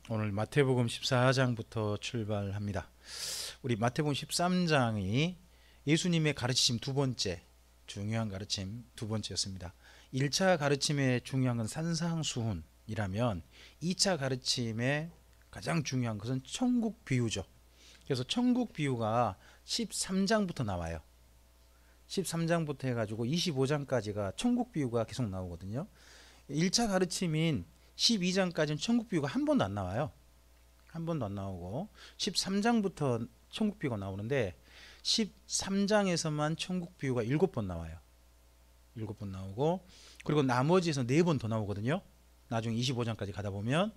오늘 마태복음 14장부터 출발합니다. 우리 마태복음 13장이 예수님의 가르치심 두 번째, 중요한 가르침 두 번째였습니다. 1차 가르침의 중요한 건 산상수훈이라면 2차 가르침의 가장 중요한 것은 천국 비유죠. 그래서 천국 비유가 13장부터 나와요. 13장부터 해가지고 25장까지가 천국 비유가 계속 나오거든요. 1차 가르침인 12장까지는 천국 비유가 한 번도 안 나와요. 한 번도 안 나오고 13장부터 천국 비유가 나오는데 13장에서만 천국 비유가 7번 나와요. 7번 나오고, 그리고 나머지에서 4번 더 나오거든요. 나중에 25장까지 가다 보면.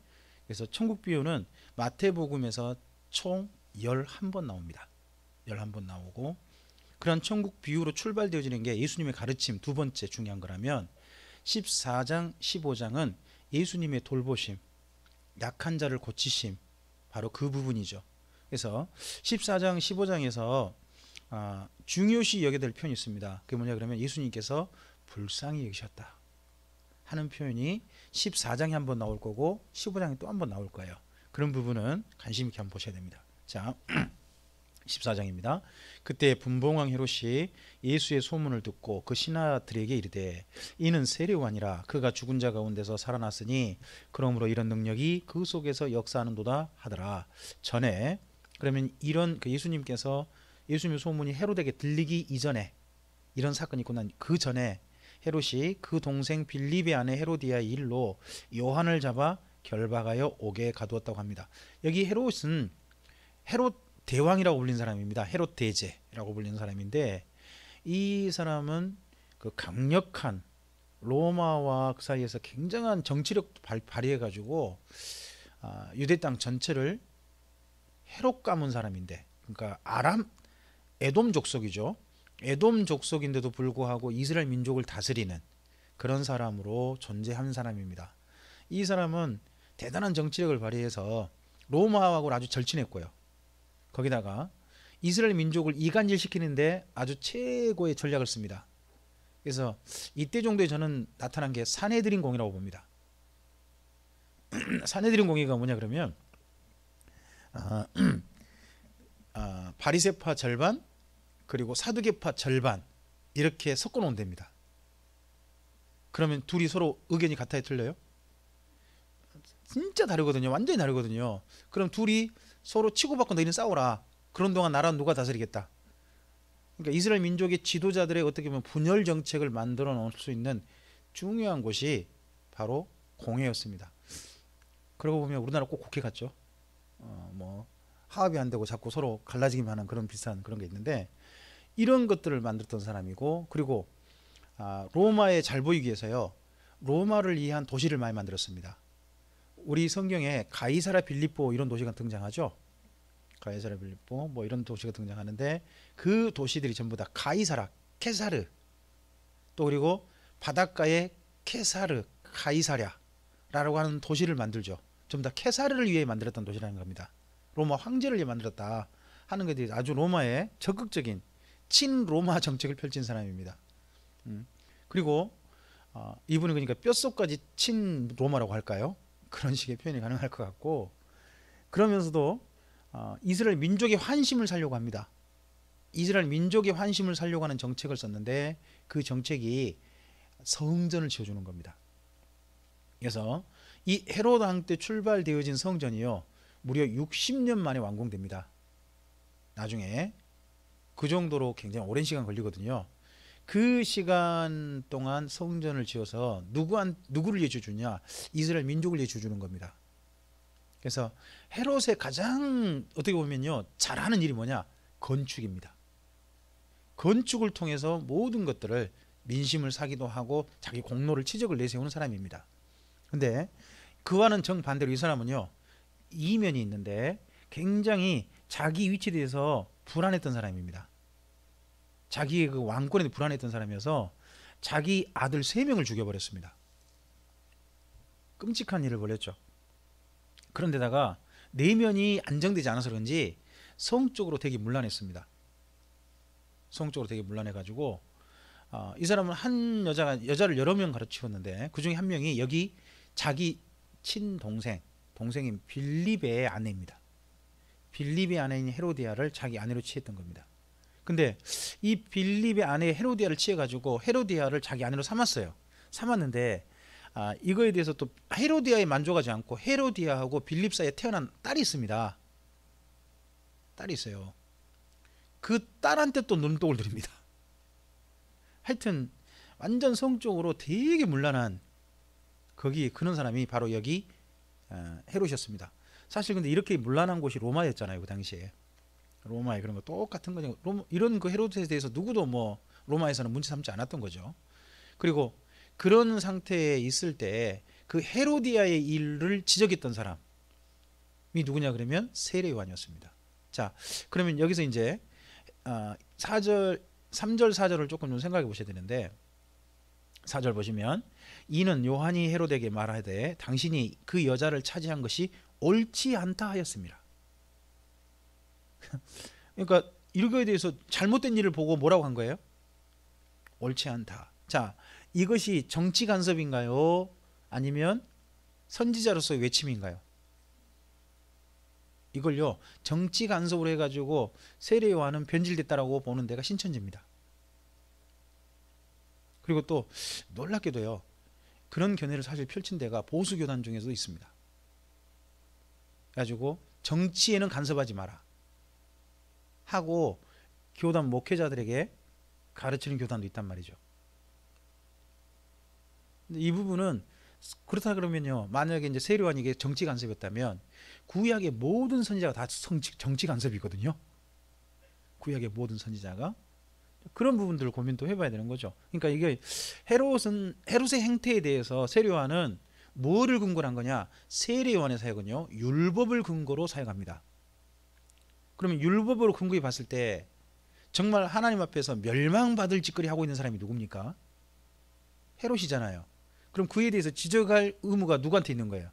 그래서 천국 비유는 마태복음에서 총 11번 나옵니다. 11번 나오고, 그런 천국 비유로 출발되어지는 게 예수님의 가르침 두 번째 중요한 거라면 14장, 15장은 예수님의 돌보심, 약한 자를 고치심, 바로 그 부분이죠. 그래서 14장, 15장에서 중요시 여겨야 될 표현이 있습니다. 그게 뭐냐 그러면 예수님께서 불쌍히 여기셨다 하는 표현이 14장에 한번 나올 거고 15장에 또 한번 나올 거예요. 그런 부분은 관심 있게 한번 보셔야 됩니다. 자, 14장입니다. 그때 분봉왕 헤롯이 예수의 소문을 듣고 그 신하들에게 이르되 이는 세례요한이라 그가 죽은 자 가운데서 살아났으니 그러므로 이런 능력이 그 속에서 역사하는도다 하더라. 전에 그러면 이런 예수님께서 예수님의 소문이 헤롯에게 들리기 이전에 이런 사건이 있고 난 그 전에 헤롯이 그 동생 빌립의 아내 헤로디아의 일로 요한을 잡아 결박하여 옥에 가두었다고 합니다. 여기 헤롯은 헤롯 대왕이라고 불리는 사람입니다. 헤롯 대제라고 불리는 사람인데, 이 사람은 그 강력한 로마와 그 사이에서 굉장한 정치력도 발휘해 가지고 유대 땅 전체를 헤롯 가문 사람인데, 그러니까 아람 에돔 족속이죠. 에돔 족속인데도 불구하고 이스라엘 민족을 다스리는 그런 사람으로 존재한 사람입니다. 이 사람은 대단한 정치력을 발휘해서 로마하고 아주 절친했고요. 거기다가 이스라엘 민족을 이간질 시키는데 아주 최고의 전략을 씁니다. 그래서 이때 정도에 저는 나타난 게 산헤드린 공의라고 봅니다. 산헤드린 공의가 뭐냐 그러면 바리새파 절반 그리고 사두개파 절반 이렇게 섞어 놓으면 됩니다. 그러면 둘이 서로 의견이 같아요, 틀려요? 진짜 다르거든요. 완전히 다르거든요. 그럼 둘이 서로 치고받고 너희는 싸우라. 그런 동안 나라는 누가 다스리겠다. 그러니까 이스라엘 민족의 지도자들의 어떻게 보면 분열 정책을 만들어 놓을 수 있는 중요한 곳이 바로 공회였습니다. 그러고 보면 우리나라 꼭 국회 같죠. 뭐 화합이 안 되고 자꾸 서로 갈라지기만 하는 그런 비슷한 그런 게 있는데, 이런 것들을 만들었던 사람이고, 그리고 로마에 잘 보이기 위해서요, 로마를 이해한 도시를 많이 만들었습니다. 우리 성경에 가이사라 빌립보 이런 도시가 등장하죠. 가이사라 빌립보 뭐 이런 도시가 등장하는데, 그 도시들이 전부 다 가이사라, 케사르, 또 그리고 바닷가에 케사르, 가이사랴라고 하는 도시를 만들죠. 전부 다 케사르를 위해 만들었던 도시라는 겁니다. 로마 황제를 위해 만들었다 하는 것들이 아주 로마에 적극적인 친로마 정책을 펼친 사람입니다. 그리고 이분은 그러니까 뼛속까지 친로마라고 할까요? 그런 식의 표현이 가능할 것 같고, 그러면서도 이스라엘 민족의 환심을 살려고 합니다. 이스라엘 민족의 환심을 살려고 하는 정책을 썼는데, 그 정책이 성전을 지어주는 겁니다. 그래서 이 헤로드 왕 때 출발되어진 성전이요, 무려 60년 만에 완공됩니다. 나중에 그 정도로 굉장히 오랜 시간 걸리거든요. 그 시간 동안 성전을 지어서 누구를 예쳐 주냐? 이스라엘 민족을 예쳐 주는 겁니다. 그래서 헤롯의 가장 어떻게 보면요, 잘하는 일이 뭐냐? 건축입니다. 건축을 통해서 모든 것들을 민심을 사기도 하고 자기 공로를 치적을 내세우는 사람입니다. 근데 그와는 정반대로 이 사람은요, 이면이 있는데 굉장히 자기 위치에 대해서 불안했던 사람입니다. 자기의 그 왕권에 불안했던 사람이어서 자기 아들 3명을 죽여버렸습니다. 끔찍한 일을 벌였죠. 그런데다가 내면이 안정되지 않아서 그런지 성적으로 되게 문란했습니다. 성적으로 되게 문란해가지고 이 사람은 한 여자를 여러 명 가르치웠는데 그 중에 한 명이 여기 자기 친동생, 동생인 빌립의 아내입니다. 빌립의 아내인 헤로디아를 자기 아내로 취했던 겁니다. 근데 이 빌립의 아내 헤로디아를 취해가지고 헤로디아를 자기 아내로 삼았어요. 삼았는데 이거에 대해서 또 헤로디아에 만족하지 않고 헤로디아하고 빌립 사이에 태어난 딸이 있습니다. 딸이 있어요. 그 딸한테 또 눈독을 들입니다. 하여튼 완전 성적으로 되게 문란한 거기 그런 사람이 바로 여기 헤롯이었습니다. 사실 근데 이렇게 문란한 곳이 로마였잖아요. 그 당시에 로마에 그런 거 똑같은 거죠. 이런 그 헤롯에 대해서 누구도 뭐 로마에서는 문제 삼지 않았던 거죠. 그리고 그런 상태에 있을 때 그 헤로디아의 일을 지적했던 사람이 누구냐 그러면 세례요한이었습니다. 자, 그러면 여기서 이제 3절 4절을 조금 좀 생각해 보셔야 되는데 4절 보시면 이는 요한이 헤롯에게 말하되 당신이 그 여자를 차지한 것이 옳지 않다 하였습니다. 그러니까 이거에 대해서 잘못된 일을 보고 뭐라고 한 거예요? 옳지 않다. 자, 이것이 정치 간섭인가요? 아니면 선지자로서의 외침인가요? 이걸요 정치 간섭으로 해가지고 세례 요한은 변질됐다라고 보는 데가 신천지입니다. 그리고 또 놀랍게도요 그런 견해를 사실 펼친 데가 보수 교단 중에서도 있습니다. 그래가지고 정치에는 간섭하지 마라 하고 교단 목회자들에게 가르치는 교단도 있단 말이죠. 근데 이 부분은 그렇다 그러면요 만약에 이제 세례 요한이 이게 정치 간섭이었다면 구약의 모든 선지자가 다 정치 간섭이거든요. 구약의 모든 선지자가 그런 부분들을 고민도 해봐야 되는 거죠. 그러니까 이게 헤롯의 행태에 대해서 세례 요한은 뭐를 근거로 한 거냐? 세례 요한의 사역은요 율법을 근거로 사역합니다. 그러면 율법으로 근거해 봤을 때 정말 하나님 앞에서 멸망받을 짓거리 하고 있는 사람이 누굽니까? 헤롯이잖아요. 그럼 그에 대해서 지적할 의무가 누구한테 있는 거예요?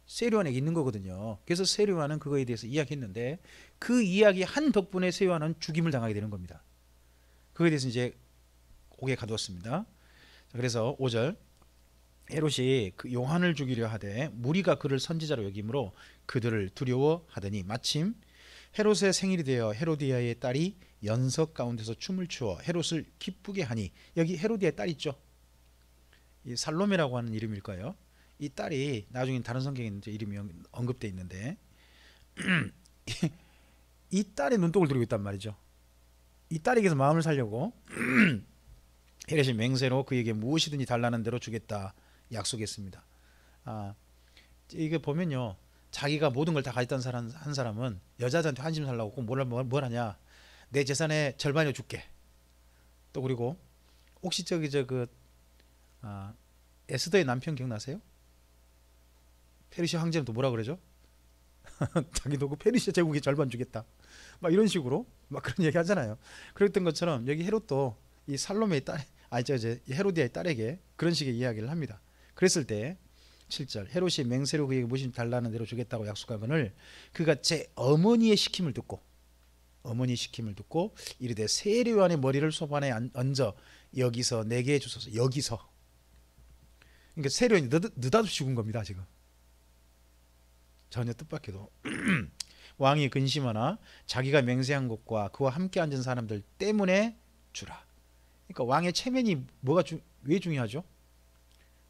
세례 요한에게 있는 거거든요. 그래서 세례 요한은 그거에 대해서 이야기했는데 그 이야기 한 덕분에 세례 요한은 죽임을 당하게 되는 겁니다. 그거에 대해서 이제 고개 가두었습니다. 그래서 5절 헤롯이 그 요한을 죽이려 하되 무리가 그를 선지자로 여김으로 그들을 두려워하더니 마침 헤롯의 생일이 되어 헤로디아의 딸이 연석 가운데서 춤을 추어 헤롯을 기쁘게 하니 여기 헤로디아의 딸 있죠. 이 살로메라고 하는 이름일 거예요. 이 딸이 나중에 다른 성경에 이름이 언급되어 있는데 이 딸의 눈독을 들고 있단 말이죠. 이 딸에게서 마음을 살려고 헤롯이 맹세로 그에게 무엇이든지 달라는 대로 주겠다 약속했습니다. 이게 보면요 자기가 모든 걸 다 가졌던 한 사람은 여자한테 한심 살라고 꼭 뭘 하냐? 내 재산의 절반을 줄게. 또 그리고 혹시 에스더의 남편 기억나세요? 페르시아 황제는 또 뭐라 그러죠? 자기도 그 페르시아 제국의 절반 주겠다. 막 이런 식으로 막 그런 얘기 하잖아요. 그랬던 것처럼 여기 헤롯도 이 살로메의 딸, 헤로디아의 딸에게 그런 식의 이야기를 합니다. 그랬을 때 7절 헤롯이 맹세로 그에게 무엇이 달라는 대로 주겠다고 약속하거늘 그가 제 어머니의 시킴을 듣고 이르되 세례 요한의 머리를 소반에 얹어 여기서 내게 주소서. 여기서 그러니까 세례 요한이 느닷없이 죽은 겁니다. 지금 전혀 뜻밖에도 왕이 근심하나 자기가 맹세한 것과 그와 함께 앉은 사람들 때문에 주라. 그러니까 왕의 체면이 왜 중요하죠?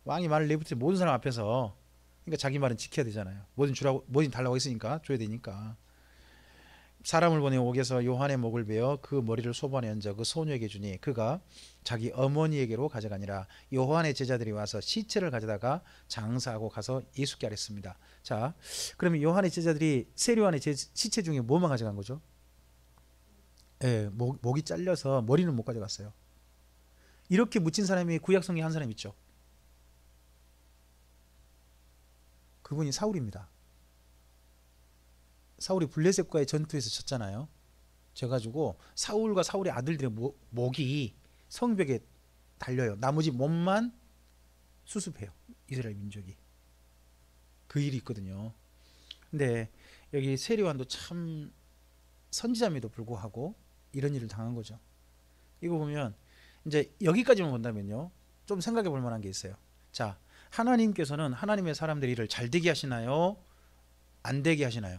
왕이 말을 내뱉을 모든 사람 앞에서 그러니까 자기 말은 지켜야 되잖아요. 뭐든 달라고 했으니까 줘야 되니까. 사람을 보내 옥에서 요한의 목을 베어 그 머리를 소반에 얹어 그 소녀에게 주니 그가 자기 어머니에게로 가져가니라. 요한의 제자들이 와서 시체를 가져다가 장사하고 가서 예수께 아뢰습니다. 자, 그러면 요한의 제자들이 세례 요한의 시체 중에 뭐만 가져간 거죠? 목이 잘려서 머리는 못 가져갔어요. 이렇게 묻힌 사람이 구약 성경에 한 사람 있죠. 그분이 사울입니다. 사울이 블레셋과의 전투에서 졌잖아요. 져가지고 사울과 사울의 아들들의 목이 성벽에 달려요. 나머지 몸만 수습해요. 이스라엘 민족이. 그 일이 있거든요. 근데 여기 세례 요한도 참 선지자임에도 불구하고 이런 일을 당한 거죠. 이거 보면 이제 여기까지만 본다면요. 좀 생각해 볼 만한 게 있어요. 자, 하나님께서는 하나님의 사람들의 일을 잘 되게 하시나요? 안 되게 하시나요?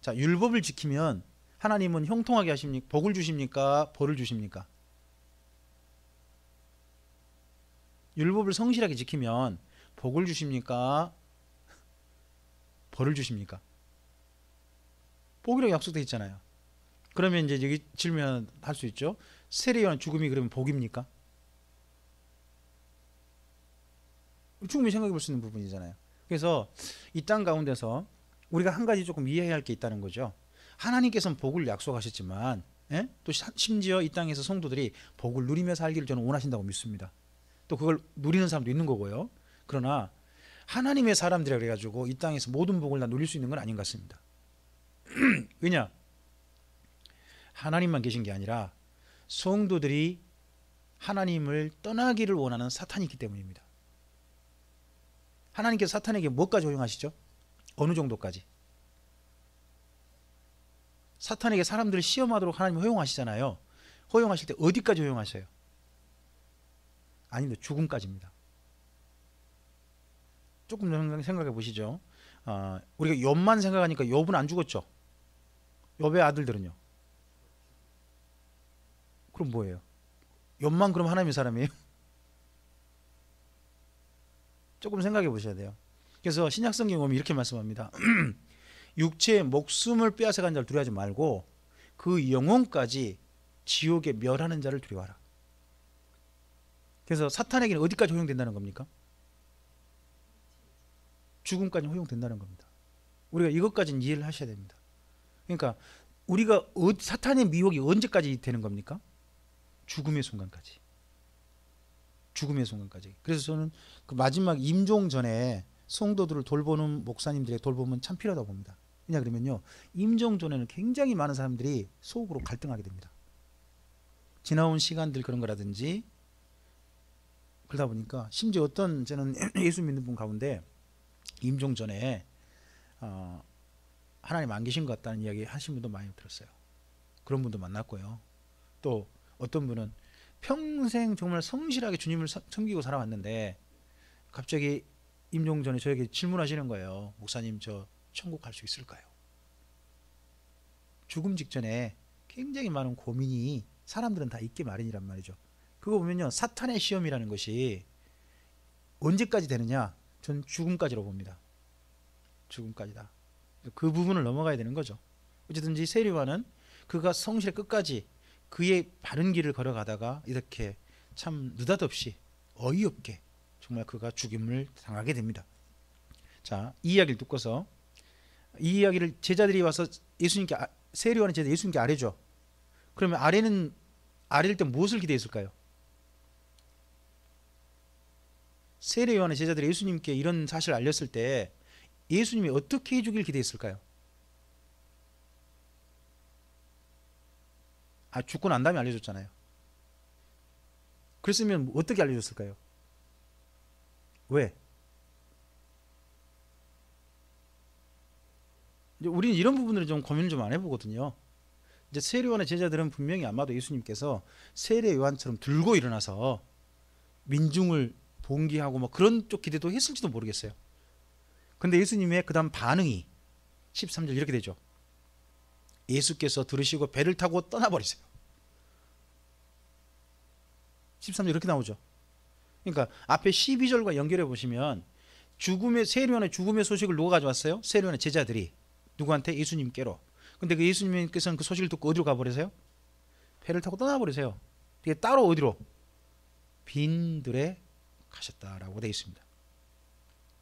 자, 율법을 지키면 하나님은 형통하게 하십니까? 복을 주십니까? 벌을 주십니까? 율법을 성실하게 지키면 복을 주십니까? 벌을 주십니까? 복이라고 약속되어 있잖아요. 그러면 이제 여기 질문할 수 있죠. 세례요한 죽음이 그러면 복입니까? 충분히 생각해 볼 수 있는 부분이잖아요. 그래서 이 땅 가운데서 우리가 한 가지 조금 이해해야 할 게 있다는 거죠. 하나님께서는 복을 약속하셨지만, 예? 또 심지어 이 땅에서 성도들이 복을 누리며 살기를 저는 원하신다고 믿습니다. 또 그걸 누리는 사람도 있는 거고요. 그러나 하나님의 사람들이라 그래가지고 이 땅에서 모든 복을 다 누릴 수 있는 건 아닌 것 같습니다. 왜냐? 하나님만 계신 게 아니라 성도들이 하나님을 떠나기를 원하는 사탄이 있기 때문입니다. 하나님께서 사탄에게 뭐까지 허용하시죠? 어느 정도까지? 사탄에게 사람들을 시험하도록 하나님 허용하시잖아요. 허용하실 때 어디까지 허용하셔요? 아닙니다. 죽음까지입니다. 조금 생각해 보시죠. 우리가 욥만 생각하니까 욥은 안 죽었죠. 욥의 아들들은요. 그럼 뭐예요? 욥만 그럼 하나님의 사람이에요? 조금 생각해 보셔야 돼요. 그래서 신약성경에 보면 이렇게 말씀합니다. 육체의 목숨을 빼앗아간 자를 두려워하지 말고 그 영혼까지 지옥에 멸하는 자를 두려워하라. 그래서 사탄에게는 어디까지 허용된다는 겁니까? 죽음까지 허용된다는 겁니다. 우리가 이것까지는 이해를 하셔야 됩니다. 그러니까 우리가 사탄의 미혹이 언제까지 되는 겁니까? 죽음의 순간까지. 죽음의 순간까지. 그래서 저는 그 마지막 임종 전에 성도들을 돌보는 목사님들의 돌봄은 참 필요하다고 봅니다. 왜냐 그러면요, 임종 전에는 굉장히 많은 사람들이 속으로 갈등하게 됩니다. 지나온 시간들 그런 거라든지, 그러다 보니까 심지어 어떤 저는 예수 믿는 분 가운데 임종 전에 하나님 안 계신 것 같다는 이야기 하신 분도 많이 들었어요. 그런 분도 만났고요. 또 어떤 분은 평생 정말 성실하게 주님을 섬기고 살아왔는데 갑자기 임종 전에 저에게 질문하시는 거예요. 목사님, 저 천국 갈 수 있을까요? 죽음 직전에 굉장히 많은 고민이 사람들은 다 있기 마련이란 말이죠. 그거 보면요, 사탄의 시험이라는 것이 언제까지 되느냐? 전 죽음까지로 봅니다. 죽음까지다. 그 부분을 넘어가야 되는 거죠. 어쨌든지 세리와는 그가 성실의 끝까지 그의 바른 길을 걸어가다가 이렇게 참 느닷없이 어이없게 정말 그가 죽임을 당하게 됩니다. 자, 이 이야기를 듣고서 이 이야기를 제자들이 와서 예수님께, 세리와는 제자 예수님께 아뢰죠. 그러면 아뢰일 때 무엇을 기대했을까요? 세례요한의 제자들이 예수님께 이런 사실을 알렸을 때 예수님이 어떻게 해주길 기대했을까요? 죽고 난 다음에 알려줬잖아요. 그랬으면 어떻게 알려줬을까요? 왜? 이제 우리는 이런 부분을 좀 고민을 좀 안 해보거든요. 이제 세례요한의 제자들은 분명히 아마도 예수님께서 세례요한처럼 들고 일어나서 민중을 봉기하고 뭐 그런 쪽 기대도 했을지도 모르겠어요. 근데 예수님의 그 다음 반응이 13절 이렇게 되죠. 예수께서 들으시고 배를 타고 떠나버리세요. 13절 이렇게 나오죠. 그러니까 앞에 12절과 연결해 보시면 세례요한의 죽음의 소식을 누가 가져왔어요? 세례요한의 제자들이. 누구한테? 예수님께로. 근데 그 예수님께서는 그 소식을 듣고 어디로 가버리세요? 배를 타고 떠나버리세요. 되게 따로 어디로? 빈들에 가셨다라고 되어 있습니다.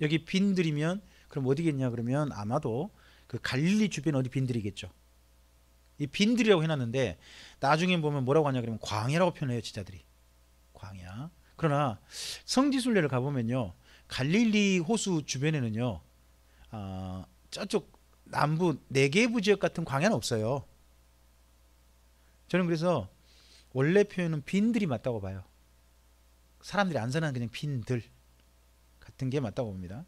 여기 빈들이면 그럼 어디겠냐 그러면 아마도 그 갈릴리 주변 어디 빈들이겠죠. 이 빈들이라고 해놨는데 나중에 보면 뭐라고 하냐 그러면 광야라고 표현해요. 제자들이 광야. 그러나 성지순례를 가보면요, 갈릴리 호수 주변에는요 저쪽 남부 네게부 지역 같은 광야는 없어요. 저는 그래서 원래 표현은 빈들이 맞다고 봐요. 사람들이 안전한 그냥 빈들 같은 게 맞다고 봅니다.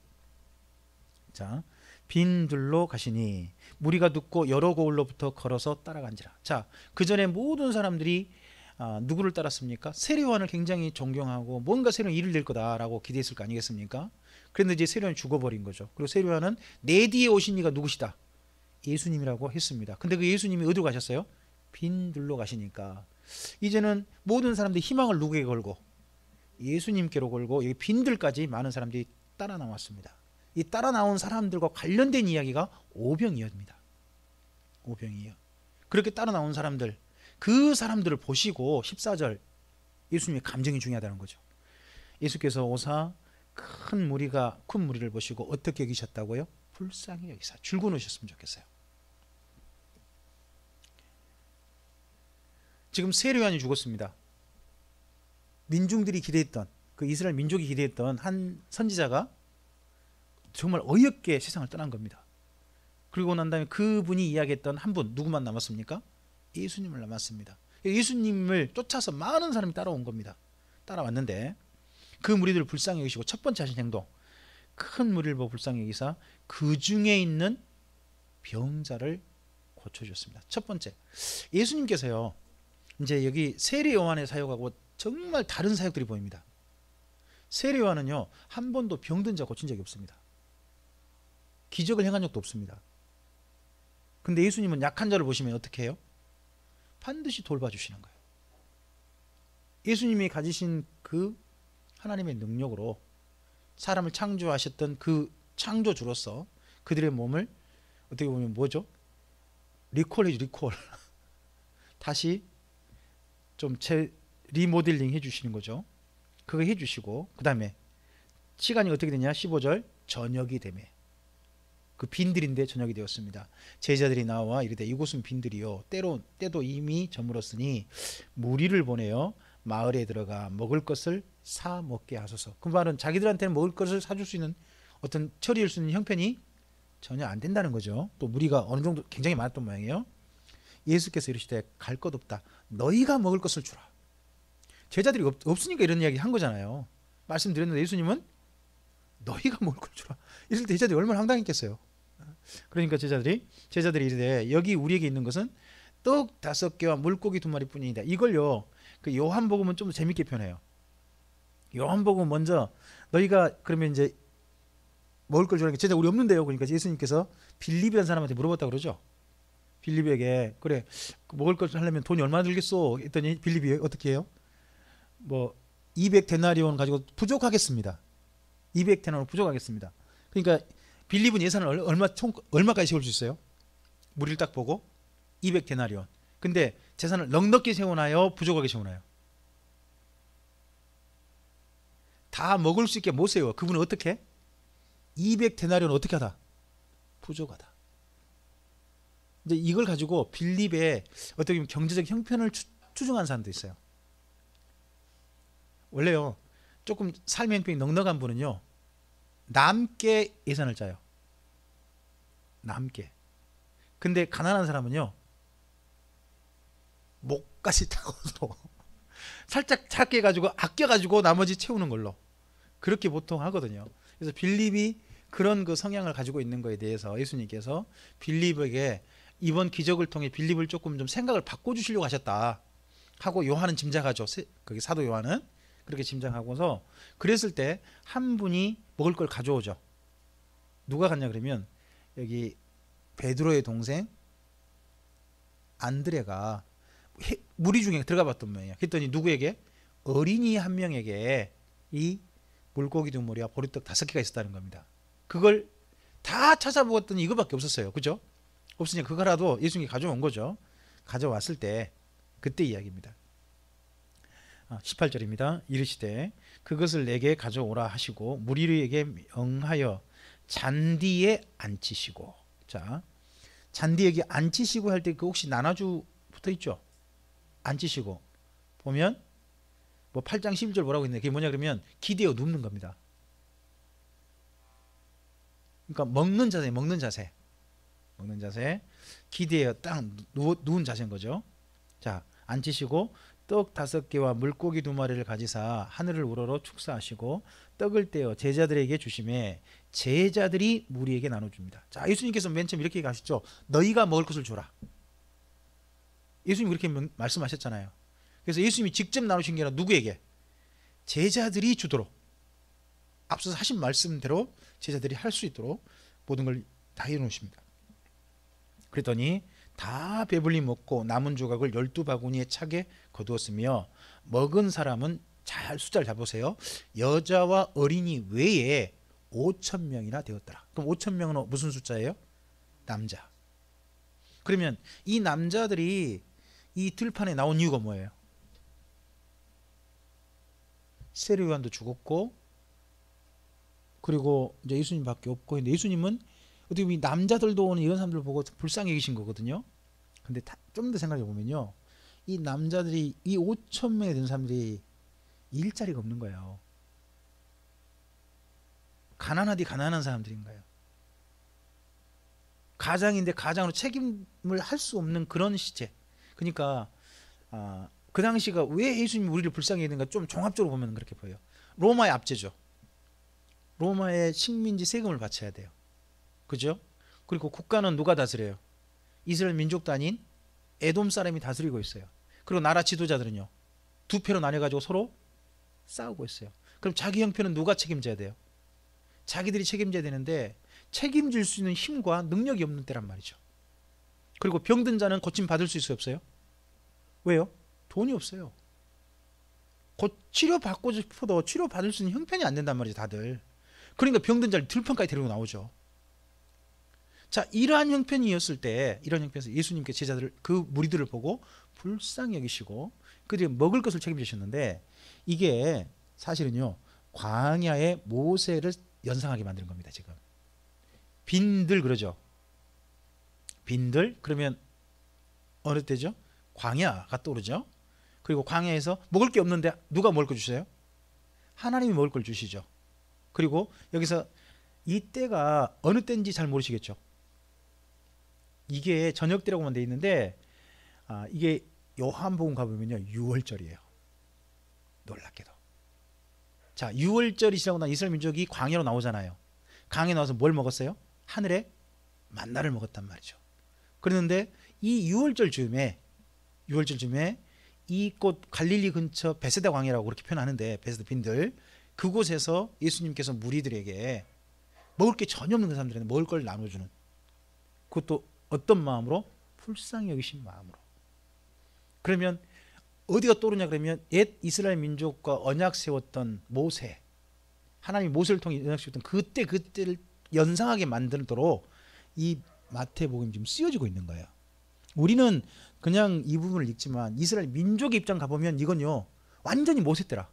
자, 빈들로 가시니 무리가 듣고 여러 고을로부터 걸어서 따라간지라. 자, 그 전에 모든 사람들이 누구를 따랐습니까? 세례요한을 굉장히 존경하고 뭔가 새로운 일을 낼 거다라고 기대했을 거 아니겠습니까? 그런데 이제 세례요한이 죽어버린 거죠. 그리고 세례요한은 내 뒤에 오신 이가 누구시다? 예수님이라고 했습니다. 근데 그 예수님이 어디로 가셨어요? 빈들로 가시니까 이제는 모든 사람들이 희망을 누구에게 걸고 예수님께로 걸고 여기 빈들까지 많은 사람들이 따라 나왔습니다. 이 따라 나온 사람들과 관련된 이야기가 오병이어입니다. 오병이어. 그렇게 따라 나온 사람들, 그 사람들을 보시고 14절 예수님의 감정이 중요하다는 거죠. 예수께서 오사 큰 무리를 보시고 어떻게 여기셨다고요? 불쌍히 여기사 줄곧 오셨으면 좋겠어요. 지금 세례요한이 죽었습니다. 민중들이 기대했던, 그 이스라엘 민족이 기대했던 한 선지자가 정말 어이없게 세상을 떠난 겁니다. 그리고 난 다음에 그분이 이야기했던 한 분, 누구만 남았습니까? 예수님을 남았습니다. 예수님을 쫓아서 많은 사람이 따라온 겁니다. 따라왔는데 그 무리들을 불쌍히 여기시고 첫 번째 하신 행동, 큰 무리를 보고 불쌍히 여기사 그 중에 있는 병자를 고쳐주셨습니다. 첫 번째, 예수님께서요 이제 여기 세례요한의 사역하고 정말 다른 사역들이 보입니다. 세례요한은요 한 번도 병든 자 고친 적이 없습니다. 기적을 행한 적도 없습니다. 근데 예수님은 약한 자를 보시면 어떻게 해요? 반드시 돌봐주시는 거예요. 예수님이 가지신 그 하나님의 능력으로 사람을 창조하셨던 그 창조주로서 그들의 몸을 어떻게 보면 뭐죠? 리콜 다시 좀 리모델링 해주시는 거죠. 그거 해주시고 그 다음에 시간이 어떻게 되냐? 15절 저녁이 되매 그 빈들인데 저녁이 되었습니다. 제자들이 나와 이르되 이곳은 빈들이요 때도 이미 저물었으니 무리를 보내어 마을에 들어가 먹을 것을 사 먹게 하소서. 그 말은 자기들한테는 먹을 것을 사줄 수 있는 어떤 처리할 수 있는 형편이 전혀 안 된다는 거죠. 또 무리가 어느 정도 굉장히 많았던 모양이에요. 예수께서 이르시되 갈 것 없다. 너희가 먹을 것을 주라. 제자들이 없으니까 이런 이야기 한 거잖아요. 말씀드렸는데 예수님은 너희가 먹을 걸 주라. 이럴 때 제자들이 얼마나 황당했겠어요. 그러니까 제자들이 이르되 여기 우리에게 있는 것은 떡 5개와 물고기 2마리 뿐이다. 이걸요 그 요한복음은 좀 더 재밌게 표현해요. 요한복음 먼저 너희가 그러면 이제 먹을 걸 주라니까 제자 우리 없는데요. 그러니까 예수님께서 빌립이라는 사람한테 물어봤다 그러죠. 빌립에게 그래 먹을 걸 하려면 돈이 얼마나 들겠소 했더니 빌립이 어떻게 해요? 뭐 200데나리온 가지고 부족하겠습니다. 200데나리온 부족하겠습니다. 그러니까 빌립은 예산을 얼마까지 세울 수 있어요? 무리를 딱 보고 200데나리온. 근데 재산을 넉넉히 세우나요? 부족하게 세우나요? 다 먹을 수 있게 못 세워. 그분은 어떻게? 200데나리온 어떻게 하다? 부족하다. 이제 이걸 가지고 빌립의 어떻게 보면 경제적 형편을 추정한 사람도 있어요. 원래요 조금 삶의 형편이 넉넉한 분은요 남게 예산을 짜요. 남게. 근데 가난한 사람은요 목까지 타고서 살짝 작게 해가지고 아껴가지고 나머지 채우는 걸로 그렇게 보통 하거든요. 그래서 빌립이 그런 그 성향을 가지고 있는 거에 대해서 예수님께서 빌립에게 이번 기적을 통해 빌립을 조금 좀 생각을 바꿔주시려고 하셨다 하고 요한은 짐작하죠. 거기 사도 요한은 그렇게 짐작하고서 그랬을 때 한 분이 먹을 걸 가져오죠. 누가 갔냐 그러면 여기 베드로의 동생 안드레가 무리 중에 들어가 봤던 모양이야. 그랬더니 누구에게? 어린이 한 명에게 이 물고기 2마리와 보리떡 5개가 있었다는 겁니다. 그걸 다 찾아보았더니 이거밖에 없었어요. 그죠? 없으니까 그거라도 예수님이 가져온 거죠. 가져왔을 때 그때 이야기입니다. 18절입니다. 이르시되 그것을 내게 가져오라 하시고 무리에게 명하여 잔디에 앉히시고. 자, 잔디에게 앉히시고 할 때 그 혹시 나눠주 붙어 있죠? 앉히시고 보면 뭐 8장 11절 뭐라고 있는데 그게 뭐냐 그러면 기대어 눕는 겁니다. 그러니까 먹는 자세 기대어 딱 누운 자세인 거죠. 자, 앉히시고 떡 5개와 물고기 2마리를 가지사 하늘을 우러러 축사하시고 떡을 떼어 제자들에게 주심에 제자들이 무리에게 나눠줍니다. 자, 예수님께서 맨 처음 이렇게 가시죠. 너희가 먹을 것을 주라. 예수님 그렇게 말씀하셨잖아요. 그래서 예수님이 직접 나누신 게 아니라 누구에게? 제자들이 주도록, 앞서서 하신 말씀대로 제자들이 할 수 있도록 모든 걸 다 해놓으십니다. 그랬더니 다 배불리 먹고 남은 조각을 12바구니에 차게 거두었으며 먹은 사람은 잘 숫자를 잡으세요. 여자와 어린이 외에 5,000명이나 되었더라. 그럼 5,000명은 무슨 숫자예요? 남자. 그러면 이 남자들이 이 들판에 나온 이유가 뭐예요? 세례 요한도 죽었고, 그리고 이제 예수님밖에 없고, 근데 예수님은 어떻게 보면 남자들도 오는 이런 사람들 보고 불쌍히 계신 거거든요. 근데 좀 더 생각해 보면요, 이 남자들이, 이 5,000명이 된 사람들이 일자리가 없는 거예요. 가난하디 가난한 사람들인 거예요. 가장인데 가장으로 책임을 할 수 없는 그런 시체. 그러니까 그 당시가 왜 예수님이 우리를 불쌍히 했는가, 좀 종합적으로 보면 그렇게 보여요. 로마의 압제죠. 로마의 식민지 세금을 바쳐야 돼요. 그죠? 그리고 국가는 누가 다스려요? 이스라엘 민족도 아닌 에돔 사람이 다스리고 있어요. 그리고 나라 지도자들은요, 두 패로 나뉘어가지고 서로 싸우고 있어요. 그럼 자기 형편은 누가 책임져야 돼요? 자기들이 책임져야 되는데 책임질 수 있는 힘과 능력이 없는 때란 말이죠. 그리고 병든 자는 고침 받을 수 있어요, 없어요? 왜요? 돈이 없어요. 곧 치료받고 싶어도 치료받을 수 있는 형편이 안 된단 말이죠, 다들. 그러니까 병든 자를 들판까지 데리고 나오죠. 자, 이러한 형편이었을 때, 이런 형편에서 예수님께 제자들을, 그 무리들을 보고 불쌍히 여기시고 그들이 먹을 것을 책임지셨는데, 이게 사실은요, 광야의 모세를 연상하게 만드는 겁니다. 지금 빈들, 그러죠. 빈들, 그러면 어느 때죠? 광야가 떠오르죠. 그리고 광야에서 먹을 게 없는데 누가 먹을 거 주세요? 하나님이 먹을 걸 주시죠. 그리고 여기서 이 때가 어느 때인지 잘 모르시겠죠. 이게 저녁 때라고만 돼 있는데 이게 요한복음 가보면요, 6월절이에요. 놀랍게도. 자, 6월절이 지나고 난 이스라엘 민족이 광야로 나오잖아요. 광야에 나와서 뭘 먹었어요? 하늘에 만나를 먹었단 말이죠. 그런데 이 6월절 즈음에 이 곳 갈릴리 근처 베세다 광야라고 그렇게 표현하는데, 베세다 빈들, 그곳에서 예수님께서 무리들에게 먹을 게 전혀 없는 그 사람들한테 먹을 걸 나눠주는, 그것도 어떤 마음으로? 불쌍히 여기신 마음으로. 그러면 어디가 떠오르냐 그러면, 옛 이스라엘 민족과 언약 세웠던 모세, 하나님이 모세를 통해 언약 세웠던 그때를 연상하게 만들도록 이 마태복음이 지금 쓰여지고 있는 거예요. 우리는 그냥 이 부분을 읽지만 이스라엘 민족의 입장 가보면 이건요, 완전히 모세 때라.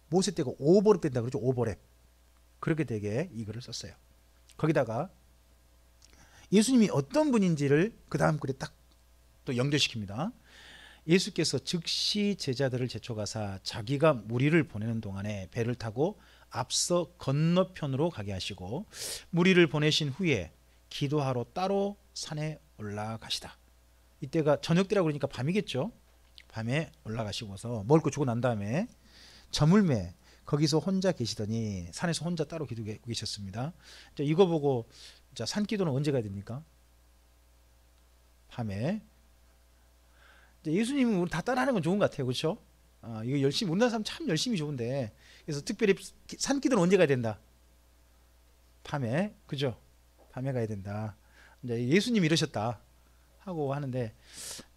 모세 때가 오버랩 된다 그러죠. 오버랩. 그렇게 되게 이거를 썼어요. 거기다가 예수님이 어떤 분인지를 그 다음 글에 딱 또 연결시킵니다. 예수께서 즉시 제자들을 제쳐가사 자기가 무리를 보내는 동안에 배를 타고 앞서 건너편으로 가게 하시고, 무리를 보내신 후에 기도하러 따로 산에 올라가시다. 이때가 저녁 때라고 그러니까 밤이겠죠. 밤에 올라가시고서 먹을 거 주고 난 다음에 저물매 거기서 혼자 계시더니 산에서 혼자 따로 기도하고 계셨습니다. 자, 이거 보고, 자, 산기도는 언제 가야 됩니까? 밤에. 예수님은 우리 다 따라하는 건 좋은 것 같아요. 그렇죠? 이거 열심히, 우리나라 사람 참 열심히 좋은데, 그래서 특별히 산기도는 언제 가야 된다? 밤에. 그죠? 밤에 가야 된다. 이제 예수님이 이러셨다 하고 하는데,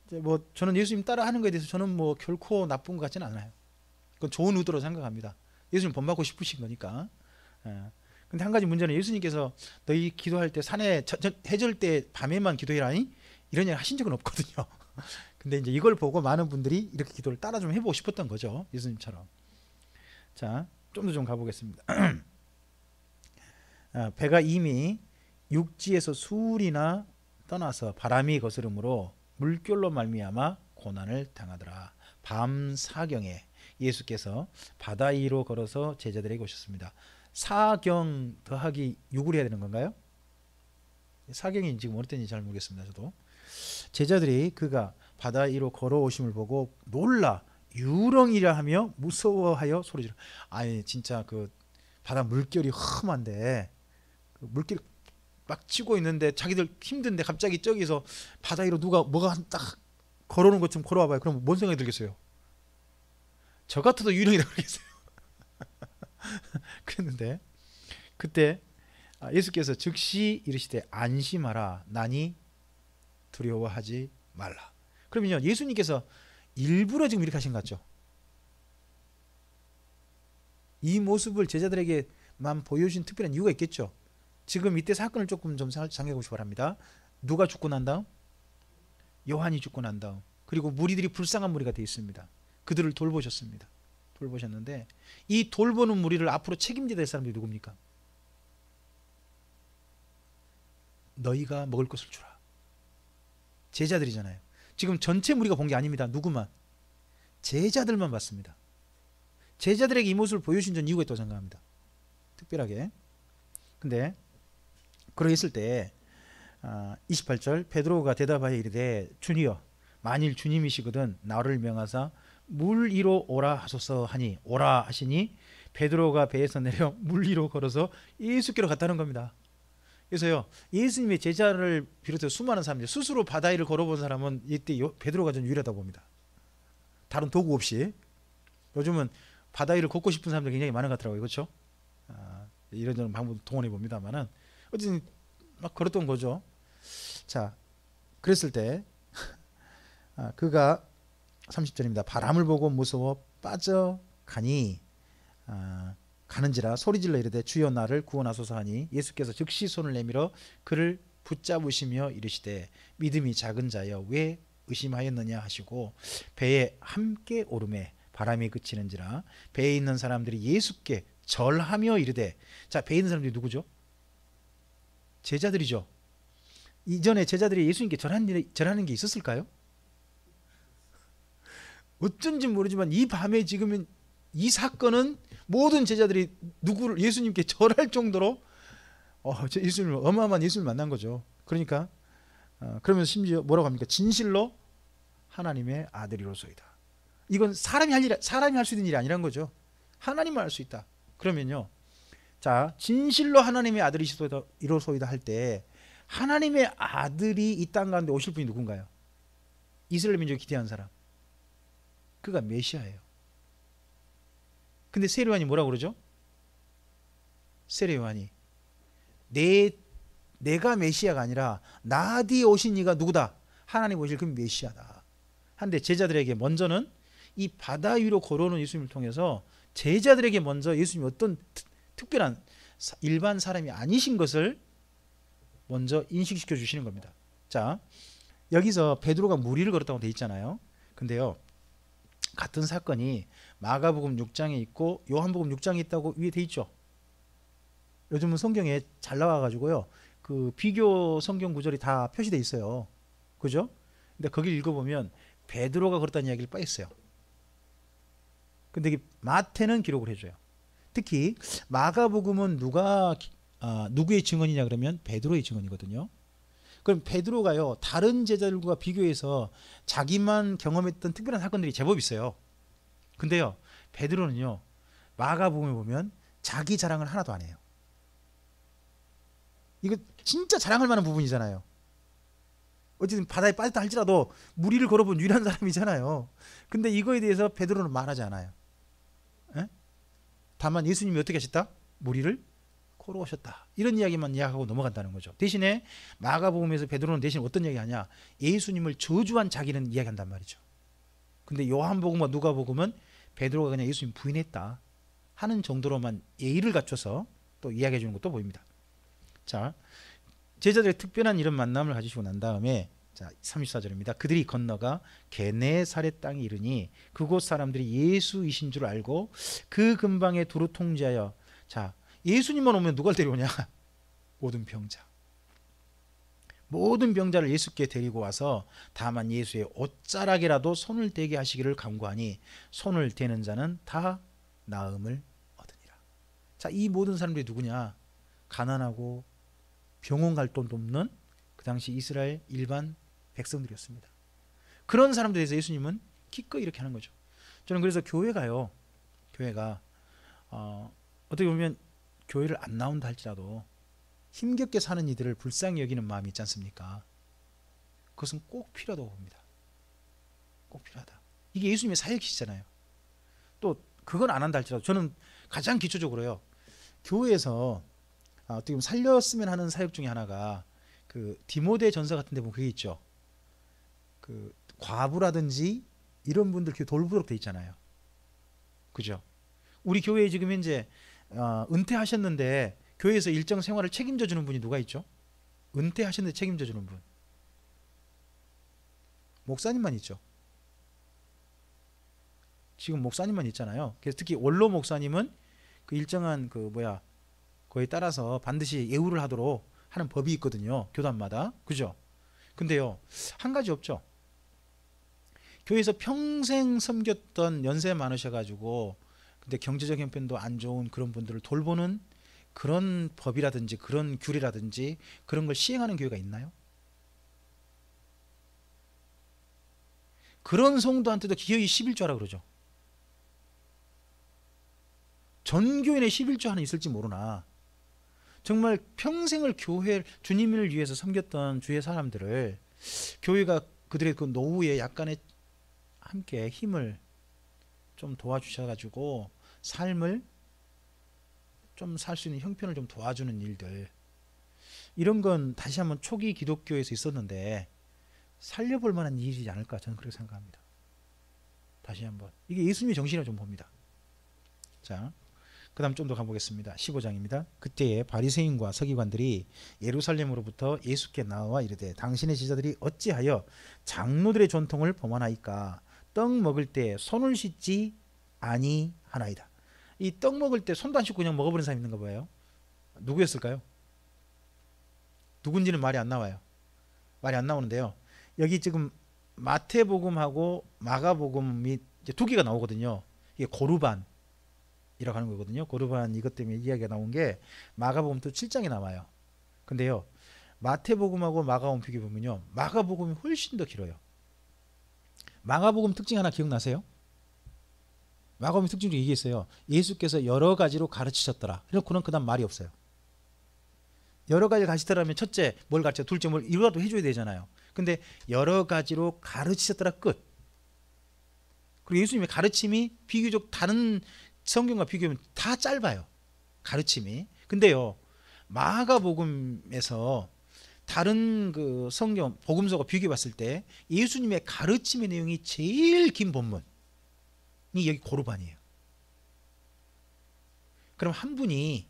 이제 뭐 저는 예수님 따라하는 거에 대해서 저는 뭐 결코 나쁜 것 같지는 않아요. 그건 좋은 의도로 생각합니다. 예수님 본받고 싶으신 거니까. 근데 한 가지 문제는, 예수님께서 너희 기도할 때 산에 해질 때 밤에만 기도해라니 이런 얘기 하신 적은 없거든요. 근데 이제 이걸 보고 많은 분들이 이렇게 기도를 따라 좀 해보고 싶었던 거죠, 예수님처럼. 자, 좀 더 좀 가보겠습니다. 배가 이미 육지에서 수울이나 떠나서 바람이 거스름으로 물결로 말미암아 고난을 당하더라. 밤 사경에 예수께서 바다 위로 걸어서 제자들에게 오셨습니다. 사경 더하기 6을 해야 되는 건가요? 사경이 지금 어느 때인지 잘 모르겠습니다. 저도. 제자들이 그가 바다 위로 걸어오심을 보고 놀라 유령이라 하며 무서워하여 소리지르. 아니 진짜 그 바다 물결이 험한데, 그 물결이 막 치고 있는데 자기들 힘든데 갑자기 저기서 바다 위로 누가 뭐가 딱 걸어오는 것좀 걸어와봐요. 그럼 뭔 생각이 들겠어요? 저 같아도 유령이라고 그러겠어요. 그랬는데 그때 예수께서 즉시 이르시되 안심하라 나니 두려워하지 말라. 그러면요 예수님께서 일부러 지금 이렇게 하신 것 같죠? 이 모습을 제자들에게만 보여주신 특별한 이유가 있겠죠. 지금 이때 사건을 조금 좀 상기해 보시기 바랍니다. 누가 죽고 난 다음? 요한이 죽고 난 다음. 그리고 무리들이 불쌍한 무리가 되어 있습니다. 그들을 돌보셨습니다. 돌보셨는데 이 돌보는 무리를 앞으로 책임져야 될 사람들이 누굽니까? 너희가 먹을 것을 주라. 제자들이잖아요. 지금 전체 무리가 본 게 아닙니다. 누구만? 제자들만 봤습니다. 제자들에게 이 모습을 보여주신 전 이유가 있다고 생각합니다. 특별하게. 근데 그러했을 때 28절 베드로가 대답하여 이르되 주니여 만일 주님이시거든 나를 명하사 물 위로 오라 하소서 하니 오라 하시니 베드로가 배에서 내려 물 위로 걸어서 예수께로 갔다는 겁니다. 그래서요 예수님의 제자를 비롯해서 수많은 사람들 스스로 바다 위를 걸어본 사람은 이때 베드로가 좀 유일하다고 봅니다. 다른 도구 없이. 요즘은 바다 위를 걷고 싶은 사람들 굉장히 많은 것 같더라고요. 그렇죠? 이런저런 방법도 동원해 봅니다만은 어쨌든 막 걸었던 거죠. 자, 그랬을 때 그가 30절입니다. 바람을 보고 무서워 빠져가니 가는지라 소리질러 이르되 주여 나를 구원하소서 하니 예수께서 즉시 손을 내밀어 그를 붙잡으시며 이르시되 믿음이 작은 자여 왜 의심하였느냐 하시고 배에 함께 오르매 바람이 그치는지라 배에 있는 사람들이 예수께 절하며 이르되 자 배에 있는 사람들이 누구죠? 제자들이죠. 이전에 제자들이 예수님께 절하는 게 있었을까요? 어쩐지 모르지만 이 밤에 지금 이 사건은 모든 제자들이 누구를 예수님께 절할 정도로 예수님을 어마어마한 예수님을 만난 거죠. 그러니까 그러면서 심지어 뭐라고 합니까? 진실로 하나님의 아들이로소이다. 이건 사람이 할 수 있는 일이 아니란 거죠. 하나님만 할 수 있다. 그러면요. 자, 진실로 하나님의 아들이로소이다 할 때 하나님의 아들이 이 땅 가운데 오실 분이 누군가요? 이스라엘 민족이 기대하는 사람. 그가 메시아예요. 근데 세례요한이 뭐라고 그러죠? 세례요한이 내가 메시아가 아니라 나 뒤에 오신 이가 누구다? 하나님 오실 그 메시아다. 한데 제자들에게 먼저는 이 바다 위로 걸어오는 예수님을 통해서 제자들에게 먼저 예수님이 어떤 특별한 일반 사람이 아니신 것을 먼저 인식시켜 주시는 겁니다. 자, 여기서 베드로가 물 위를 걸었다고 돼 있잖아요. 근데요, 같은 사건이 마가복음 6장에 있고 요한복음 6장에 있다고 위에 돼 있죠. 요즘은 성경에 잘 나와가지고요, 그 비교 성경 구절이 다 표시돼 있어요. 그죠? 근데 거기를 읽어보면 베드로가 걸었다는 이야기를 빠졌어요. 근데 마태는 기록을 해줘요. 특히 마가복음은 누구의 증언이냐 그러면 베드로의 증언이거든요. 그럼 베드로가요 다른 제자들과 비교해서 자기만 경험했던 특별한 사건들이 제법 있어요. 근데요 베드로는요 마가복음에 보면 자기 자랑을 하나도 안 해요. 이거 진짜 자랑할 만한 부분이잖아요. 어쨌든 바다에 빠졌다 할지라도 물 위를 걸어본 유일한 사람이잖아요. 근데 이거에 대해서 베드로는 말하지 않아요. 에? 다만 예수님이 어떻게 하셨다? 물 위를 걸어오셨다. 이런 이야기만 이야기하고 넘어간다는 거죠. 대신에 마가복음에서 베드로는 대신 어떤 이야기하냐? 예수님을 저주한 자기는 이야기한단 말이죠. 근데 요한복음과 누가복음은 베드로가 그냥 예수님 부인했다 하는 정도로만 예의를 갖춰서 또 이야기해 주는 것도 보입니다. 자, 제자들의 특별한 이런 만남을 가지시고 난 다음에 자 34절입니다. 그들이 건너가 게네사렛 땅에 이르니 그곳 사람들이 예수이신 줄 알고 그 근방에 두루 통제하여 자 예수님만 오면 누가 데려오냐? 모든 병자. 모든 병자를 예수께 데리고 와서 다만 예수의 옷자락이라도 손을 대게 하시기를 간구하니 손을 대는 자는 다 나음을 얻으니라. 자, 이 모든 사람들이 누구냐? 가난하고 병원 갈 돈도 없는 그 당시 이스라엘 일반 백성들이었습니다. 그런 사람들에 대해서 예수님은 기꺼이 이렇게 하는 거죠. 저는 그래서 교회가 어떻게 보면 교회를 안 나온다 할지라도 힘겹게 사는 이들을 불쌍히 여기는 마음이 있지 않습니까? 그것은 꼭 필요하다고 봅니다. 꼭 필요하다. 이게 예수님의 사역이시잖아요. 또 그건 안 한다 할지라도 저는 가장 기초적으로요. 교회에서 어떻게 보면 살렸으면 하는 사역 중에 하나가 그 디모데 전서 같은 데 보면 그게 있죠. 그 과부라든지 이런 분들 돌보도록 돼 있잖아요. 그죠? 우리 교회에 지금 현재 은퇴하셨는데 교회에서 일정 생활을 책임져 주는 분이 누가 있죠? 은퇴하셨는데 책임져 주는 분. 목사님만 있죠. 지금 목사님만 있잖아요. 그래서 특히 원로 목사님은 그 일정한 거에 따라서 반드시 예우를 하도록 하는 법이 있거든요. 교단마다. 그죠? 근데요, 한 가지 없죠. 교회에서 평생 섬겼던 연세 많으셔가지고 근데 경제적 형편도 안 좋은 그런 분들을 돌보는 그런 법이라든지 그런 규례라든지 그런 걸 시행하는 교회가 있나요? 그런 성도한테도 기어이 11조하라 그러죠. 전 교인의 11조 하나 있을지 모르나 정말 평생을 주님을 위해서 섬겼던 주의 사람들을 교회가 그들의 그 노후에 약간의 함께 힘을 좀 도와주셔가지고 삶을 좀 살 수 있는 형편을 좀 도와주는 일들, 이런 건 다시 한번 초기 기독교에서 있었는데 살려볼 만한 일이지 않을까, 저는 그렇게 생각합니다. 다시 한번 이게 예수님의 정신이라고 좀 봅니다. 자, 그 다음 좀 더 가보겠습니다. 15장입니다. 그때에 바리새인과 서기관들이 예루살렘으로부터 예수께 나와 이르되 당신의 제자들이 어찌하여 장로들의 전통을 범하나이까? 떡 먹을 때 손을 씻지 아니하나이다. 이 떡 먹을 때 손도 안 씻고 그냥 먹어버리는 사람이 있는가 봐요. 누구였을까요? 누군지는 말이 안 나와요. 말이 안 나오는데요. 여기 지금 마태복음하고 마가복음이 이제 두 개가 나오거든요. 이게 고르반이라고 하는 거거든요. 고르반, 이것 때문에 이야기가 나온 게 마가복음 또 7장에 나와요. 근데요, 마태복음하고 마가복음 비교해보면요, 마가복음이 훨씬 더 길어요. 마가복음 특징 하나 기억나세요? 마가복음 특징 중에 이게 있어요. 예수께서 여러 가지로 가르치셨더라. 그렇고는 그 다음 말이 없어요. 여러 가지 가르치더라면 첫째 뭘 가르쳐, 둘째 뭘 이루라도 해줘야 되잖아요. 근데 여러 가지로 가르치셨더라, 끝. 그리고 예수님의 가르침이 비교적 다른 성경과 비교하면 다 짧아요, 가르침이. 근데요, 마가복음에서 다른 그 성경 복음서가 비교해 봤을 때 예수님의 가르침의 내용이 제일 긴 본문이 여기 고르반이에요. 그럼 한 분이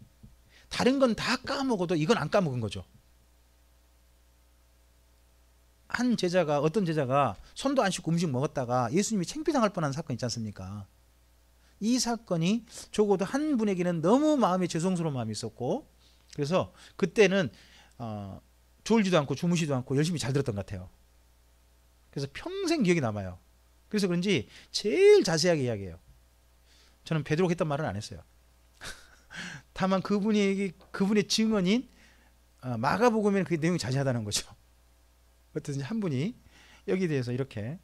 다른 건 다 까먹어도 이건 안 까먹은 거죠. 어떤 제자가 손도 안 씻고 음식 먹었다가 예수님이 창피당할 뻔한 사건 있지 않습니까? 이 사건이 적어도 한 분에게는 너무 마음에 죄송스러운 마음이 있었고, 그래서 그때는 졸지도 않고 주무시도 않고 열심히 잘 들었던 것 같아요. 그래서 평생 기억이 남아요. 그래서 그런지 제일 자세하게 이야기해요. 저는 베드로가 했던 말은 안 했어요. 다만 그분의 증언인 마가복음에는 그 내용이 자세하다는 거죠. 어쨌든지 한 분이 여기에 대해서 이렇게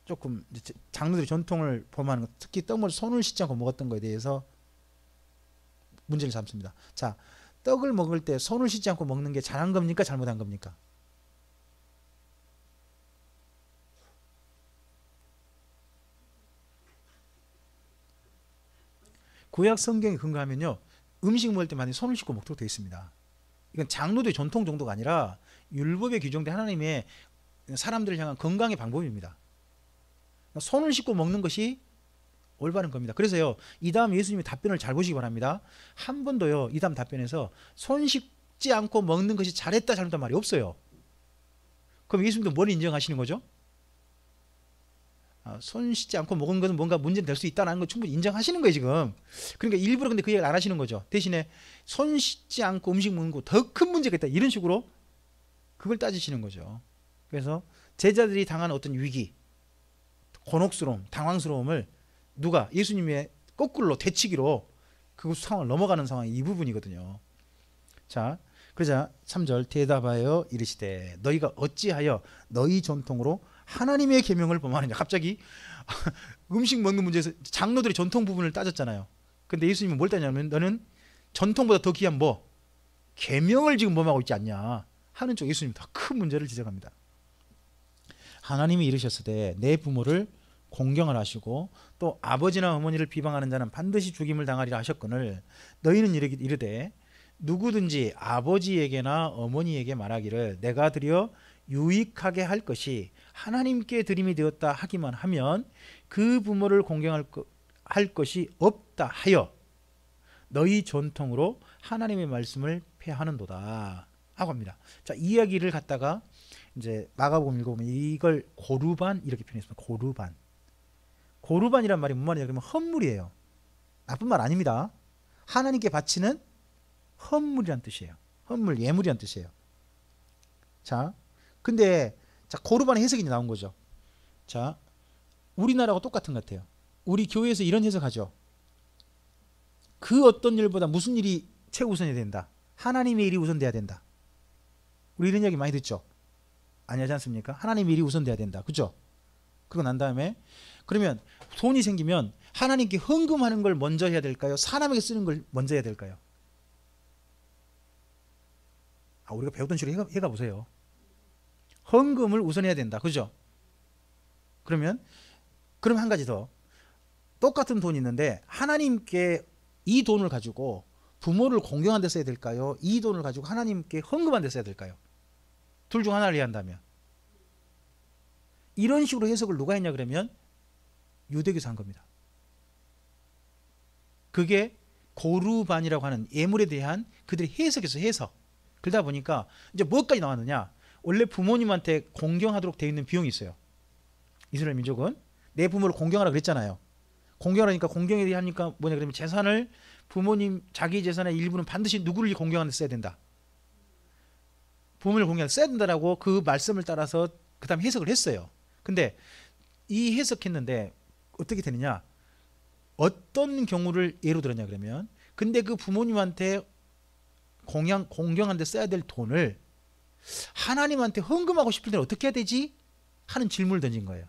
조금 장로들의 전통을 범하는 것, 특히 떡을 손을 씻지 않고 먹었던 것에 대해서 문제를 삼습니다. 자, 떡을 먹을 때 손을 씻지 않고 먹는 게 잘한 겁니까, 잘못한 겁니까? 구약 성경에 근거하면요, 음식 먹을 때 많이 손을 씻고 먹도록 되어 있습니다. 이건 장로들의 전통 정도가 아니라 율법에 규정된 하나님의 사람들을 향한 건강의 방법입니다. 손을 씻고 먹는 것이 올바른 겁니다. 그래서요, 이 다음 예수님의 답변을 잘 보시기 바랍니다. 한 번도요, 이 다음 답변에서 손 씻지 않고 먹는 것이 잘했다 잘못했다 말이 없어요. 그럼 예수님도 뭘 인정하시는 거죠? 손 씻지 않고 먹은 것은 뭔가 문제는 될 수 있다는 걸 충분히 인정하시는 거예요, 지금. 그러니까 일부러 근데 그 얘기를 안 하시는 거죠. 대신에 손 씻지 않고 음식 먹는 거 더 큰 문제가 있다, 이런 식으로 그걸 따지시는 거죠. 그래서 제자들이 당한 어떤 위기, 곤혹스러움, 당황스러움을 누가, 예수님의 거꾸로 되치기로 그 상황을 넘어가는 상황이 이 부분이거든요. 자, 그러자 3절 대답하여 이르시되 너희가 어찌하여 너희 전통으로 하나님의 계명을 범하느냐. 갑자기 음식 먹는 문제에서 장로들의 전통 부분을 따졌잖아요. 근데 예수님은 뭘 따냐면 너는 전통보다 더 귀한 계명을 지금 범하고 있지 않냐 하는 쪽, 예수님 더 큰 문제를 지적합니다. 하나님이 이르셨으되 내 부모를 공경을 하시고 또 아버지나 어머니를 비방하는 자는 반드시 죽임을 당하리라 하셨거늘 너희는 이르되 누구든지 아버지에게나 어머니에게 말하기를 내가 드려 유익하게 할 것이 하나님께 드림이 되었다 하기만 하면 그 부모를 공경할 할 것이 없다 하여 너희 전통으로 하나님의 말씀을 폐하는도다 하고 합니다. 자, 이 이야기를 갖다가 이제 마가복음 읽어보면 이걸 고르반 이렇게 표현했습니다. 고르반. 고르반이란 말이 무슨 말이냐 그러면 헌물이에요. 나쁜 말 아닙니다. 하나님께 바치는 헌물이란 뜻이에요. 헌물, 예물이란 뜻이에요. 자, 근데 자, 고르반의 해석이 나온 거죠. 자, 우리나라하고 똑같은 것 같아요. 우리 교회에서 이런 해석하죠. 그 어떤 일보다 무슨 일이 최우선이 된다. 하나님의 일이 우선돼야 된다. 우리 이런 이야기 많이 듣죠. 아니하지 않습니까? 하나님의 일이 우선돼야 된다. 그죠? 그러고 난 다음에 그러면 돈이 생기면 하나님께 헌금하는 걸 먼저 해야 될까요? 사람에게 쓰는 걸 먼저 해야 될까요? 우리가 배우던 식으로 해가 보세요. 헌금을 우선해야 된다. 그죠? 그럼 한 가지 더. 똑같은 돈이 있는데 하나님께 이 돈을 가지고 부모를 공경한 데 써야 될까요? 이 돈을 가지고 하나님께 헌금한 데 써야 될까요? 둘 중 하나를 해야 한다면. 이런 식으로 해석을 누가 했냐 그러면 유대교에서 한 겁니다. 그게 고르반이라고 하는 예물에 대한 그들의 해석에서 해석. 그러다 보니까 이제 뭐까지 나왔느냐. 원래 부모님한테 공경하도록 되어 있는 비용이 있어요. 이스라엘 민족은 내 부모를 공경하라 그랬잖아요. 공경하니까 공경에 하니까 뭐냐 그러면 재산을 부모님 자기 재산의 일부는 반드시 누구를 공경하는 데 써야 된다. 부모를 공경하는 데 써야 된다라고 그 말씀을 따라서 그 다음 해석을 했어요. 근데 이 해석했는데 어떻게 되느냐. 어떤 경우를 예로 들었냐 그러면 근데 그 부모님한테 공경하는 데 써야 될 돈을 하나님한테 헌금하고 싶을 때는 어떻게 해야 되지? 하는 질문을 던진 거예요.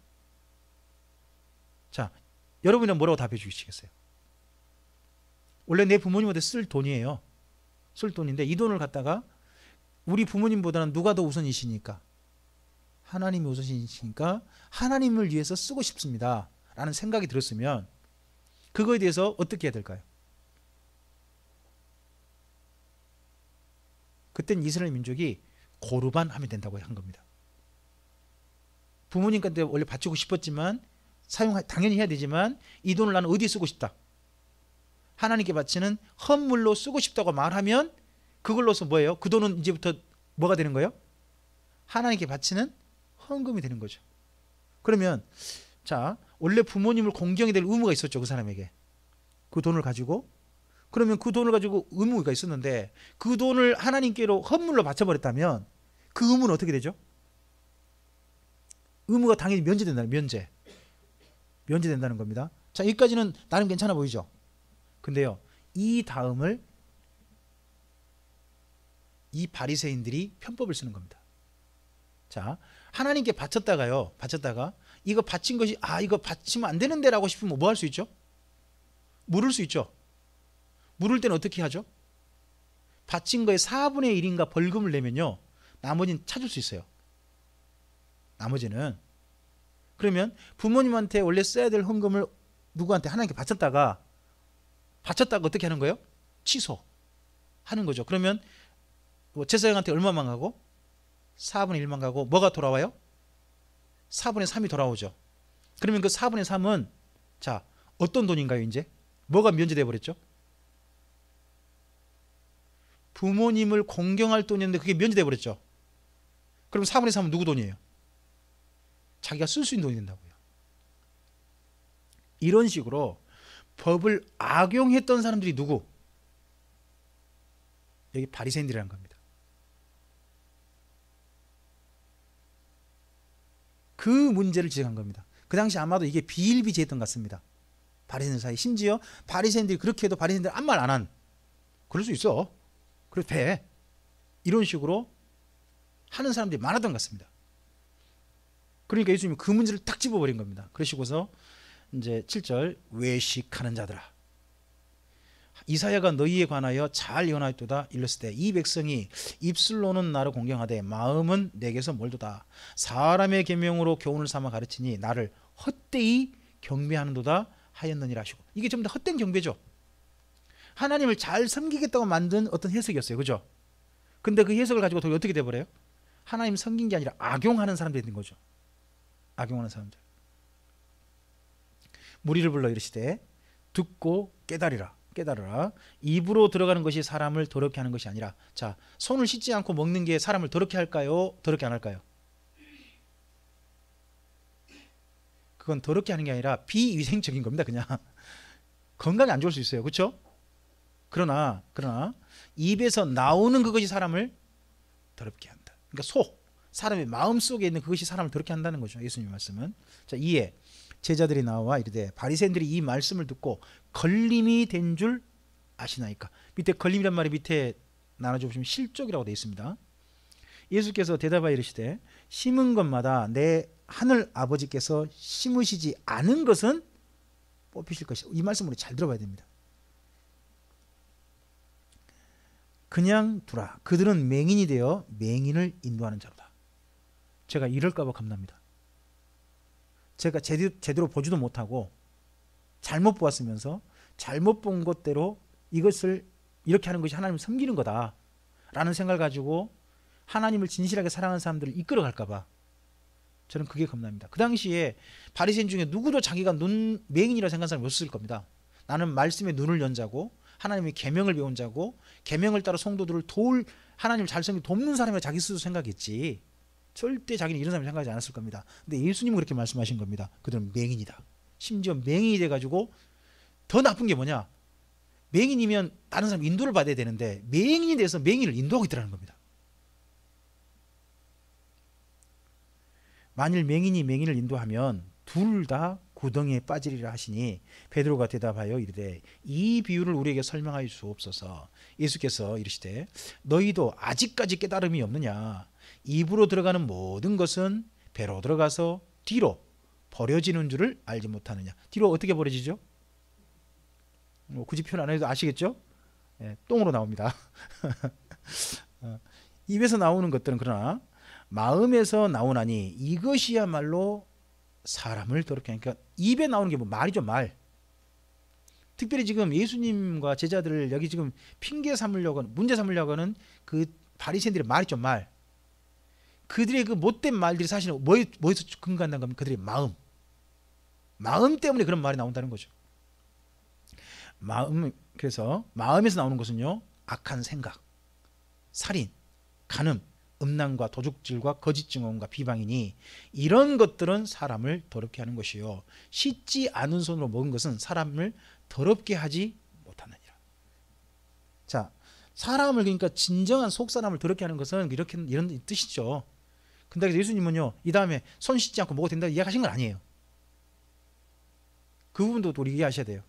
자, 여러분은 뭐라고 답해 주시겠어요? 원래 내 부모님한테 쓸 돈이에요. 쓸 돈인데 이 돈을 갖다가 우리 부모님보다는 누가 더 우선이시니까? 하나님이 우선이시니까 하나님을 위해서 쓰고 싶습니다. 라는 생각이 들었으면 그거에 대해서 어떻게 해야 될까요? 그때는 이스라엘 민족이 고르반 하면 된다고 한 겁니다. 부모님한테 원래 바치고 싶었지만 당연히 해야 되지만 이 돈을 나는 어디에 쓰고 싶다. 하나님께 바치는 헌물로 쓰고 싶다고 말하면 그걸로서 뭐예요? 그 돈은 이제부터 뭐가 되는 거예요? 하나님께 바치는 헌금이 되는 거죠. 그러면 자, 원래 부모님을 공경해야 될 의무가 있었죠. 그 사람에게. 그 돈을 가지고. 그러면 그 돈을 가지고 의무가 있었는데 그 돈을 하나님께로 헌물로 바쳐버렸다면 그 의무는 어떻게 되죠? 의무가 당연히 면제된다는 면제된다는 겁니다. 자, 여기까지는 나름 괜찮아 보이죠? 근데요, 이 다음을 이 바리새인들이 편법을 쓰는 겁니다. 자, 하나님께 바쳤다가 이거 바친 것이 이거 바치면 안 되는데라고 싶으면 뭐 할 수 있죠? 물을 수 있죠. 물을 때는 어떻게 하죠? 바친 거의 4분의 1인가 벌금을 내면요, 나머지는 찾을 수 있어요. 나머지는. 그러면 부모님한테 원래 써야 될 헌금을 누구한테 하나님께 바쳤다가 어떻게 하는 거예요? 취소하는 거죠. 그러면 제사장한테 얼마만 가고? 4분의 1만 가고 뭐가 돌아와요? 4분의 3이 돌아오죠. 그러면 그 4분의 3은 자, 어떤 돈인가요? 이제 뭐가 면제돼 버렸죠? 부모님을 공경할 돈이었는데 그게 면제돼 버렸죠. 그럼 4분의 3은 누구 돈이에요? 자기가 쓸 수 있는 돈이 된다고요. 이런 식으로 법을 악용했던 사람들이 누구? 여기 바리새인들이라는 겁니다. 그 문제를 지적한 겁니다. 그 당시 아마도 이게 비일비재했던 것 같습니다. 바리새인들 사이. 심지어 바리새인들이 그렇게 해도 바리새인들 아무 말 안 한. 그럴 수 있어. 그래도 돼. 이런 식으로 하는 사람들이 많았던 것 같습니다. 그러니까 예수님이 그 문제를 딱 집어버린 겁니다. 그러시고서 이제 7절 외식하는 자들아, 이사야가 너희에 관하여 잘 예언하였도다. 일렀으되 이 백성이 입술로는 나를 공경하되 마음은 내게서 멀도다. 사람의 계명으로 교훈을 삼아 가르치니 나를 헛되이 경배하는도다 하였느니라 하시고, 이게 전부 다 헛된 경배죠. 하나님을 잘 섬기겠다고 만든 어떤 해석이었어요. 그죠? 근데 그 해석을 가지고 도대체 어떻게 돼버려요? 하나님 섬긴 게 아니라 악용하는 사람들이 있는 거죠. 악용하는 사람들. 무리를 불러 이르시되 듣고 깨달으라. 입으로 들어가는 것이 사람을 더럽게 하는 것이 아니라, 자, 손을 씻지 않고 먹는 게 사람을 더럽게 할까요? 더럽게 안 할까요? 그건 더럽게 하는 게 아니라 비위생적인 겁니다. 그냥 건강에 안 좋을 수 있어요. 그렇죠? 그러나 입에서 나오는 그것이 사람을 더럽게 한다. 그러니까 사람의 마음속에 있는 그것이 사람을 더럽게 한다는 거죠. 예수님 말씀은. 자, 이에 제자들이 나와 이르되 바리새인들이 이 말씀을 듣고 걸림이 된 줄 아시나이까. 밑에 걸림이란 말이 밑에 나눠줘 보시면 실족이라고 되어 있습니다. 예수께서 대답하여 이르시되 심은 것마다 내 하늘 아버지께서 심으시지 않은 것은 뽑히실 것이다. 이 말씀으로 잘 들어봐야 됩니다. 그냥 두라. 그들은 맹인이 되어 맹인을 인도하는 자로다. 제가 이럴까 봐 겁납니다. 제가 제대로 보지도 못하고 잘못 보았으면서 잘못 본 것대로 이것을 이렇게 하는 것이 하나님을 섬기는 거다 라는 생각을 가지고 하나님을 진실하게 사랑하는 사람들을 이끌어 갈까 봐 저는 그게 겁납니다. 그 당시에 바리새인 중에 누구도 자기가 맹인이라 생각하는 사람이 없을 겁니다. 나는 말씀에 눈을 연 자고 하나님의 계명을 배운 자고 계명을 따라 성도들을 하나님을 잘 섬기고 돕는 사람이 자기 스스로 생각했지 절대 자기는 이런 사람이 생각하지 않았을 겁니다. 근데 예수님은 그렇게 말씀하신 겁니다. 그들은 맹인이다. 심지어 맹인이 돼가지고 더 나쁜 게 뭐냐, 맹인이면 다른 사람 인도를 받아야 되는데 맹인이 돼서 맹인을 인도하고 있더라는 겁니다. 만일 맹인이 맹인을 인도하면 둘 다 구덩이에 빠지리라 하시니 베드로가 대답하여 이르되 이 비유를 우리에게 설명하여 주옵소서. 예수께서 이르시되 너희도 아직까지 깨달음이 없느냐. 입으로 들어가는 모든 것은 배로 들어가서 뒤로 버려지는 줄을 알지 못하느냐. 뒤로 어떻게 버려지죠? 굳이 표현 안 해도 아시겠죠? 똥으로 나옵니다. 입에서 나오는 것들은 그러나 마음에서 나오나니 이것이야말로 사람을 더럽게 하니까. 입에 나오는 게 뭐 말이죠, 말. 특별히 지금 예수님과 제자들을 여기 지금 핑계 삼으려고 문제 삼으려고 하는 그 바리새인들의 말이죠, 말. 그들의 그 못된 말들이 사실은 뭐에서 근거한다는 겁니까? 그들의 마음 때문에 그런 말이 나온다는 거죠. 그래서 마음에서 나오는 것은요, 악한 생각, 살인, 간음, 음란과 도둑질과 거짓 증언과 비방이니 이런 것들은 사람을 더럽게 하는 것이요 씻지 않은 손으로 먹은 것은 사람을 더럽게 하지 못하느니라. 자, 사람을, 그러니까 진정한 속 사람을 더럽게 하는 것은 이런 뜻이죠. 근데 예수님은요, 이 다음에 손 씻지 않고 먹어도 된다 이야기하신 건 아니에요. 그 부분도 우리 이해하셔야 돼요.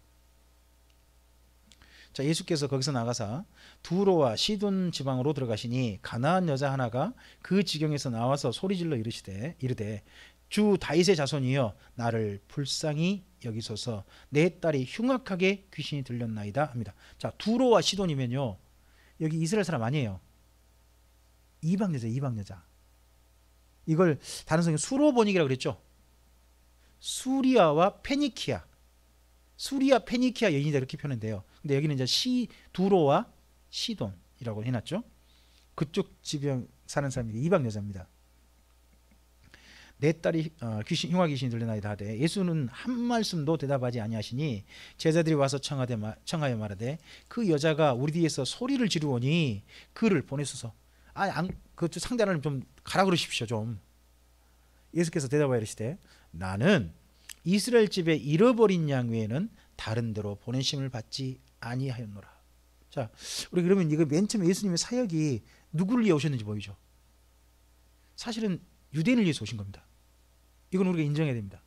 자, 예수께서 거기서 나가사 두로와 시돈 지방으로 들어가시니 가나안 여자 하나가 그 지경에서 나와서 소리질러 이르되 주 다윗의 자손이여 나를 불쌍히 여기소서. 내 딸이 흉악하게 귀신이 들렸나이다 합니다. 자, 두로와 시돈이면요, 여기 이스라엘 사람 아니에요. 이방 여자. 이걸 다른 성경 수로보닉이라고 그랬죠. 수리아 페니키아 여인이다 이렇게 표현된대요. 근데 여기는 이제 두로와 시돈이라고 해놨죠. 그쪽 지방 사는 사람이 이방 여자입니다. 내 딸이 흉악 귀신이 들려나이다 하되 예수는 한 말씀도 대답하지 아니하시니 제자들이 와서 청하여 말하되 그 여자가 우리 뒤에서 소리를 지르오니 그를 보내소서. 그 상대 하나님 좀 가라 그러십시오 좀. 예수께서 대답하여 이르시되 나는 이스라엘 집에 잃어버린 양 외에는 다른 데로 보내심을 받지 아니하였노라. 자, 우리 그러면 이거 맨 처음에 예수님의 사역이 누구를 위해 오셨는지 보이죠. 사실은 유대인을 위해서 오신 겁니다. 이건 우리가 인정해야 됩니다.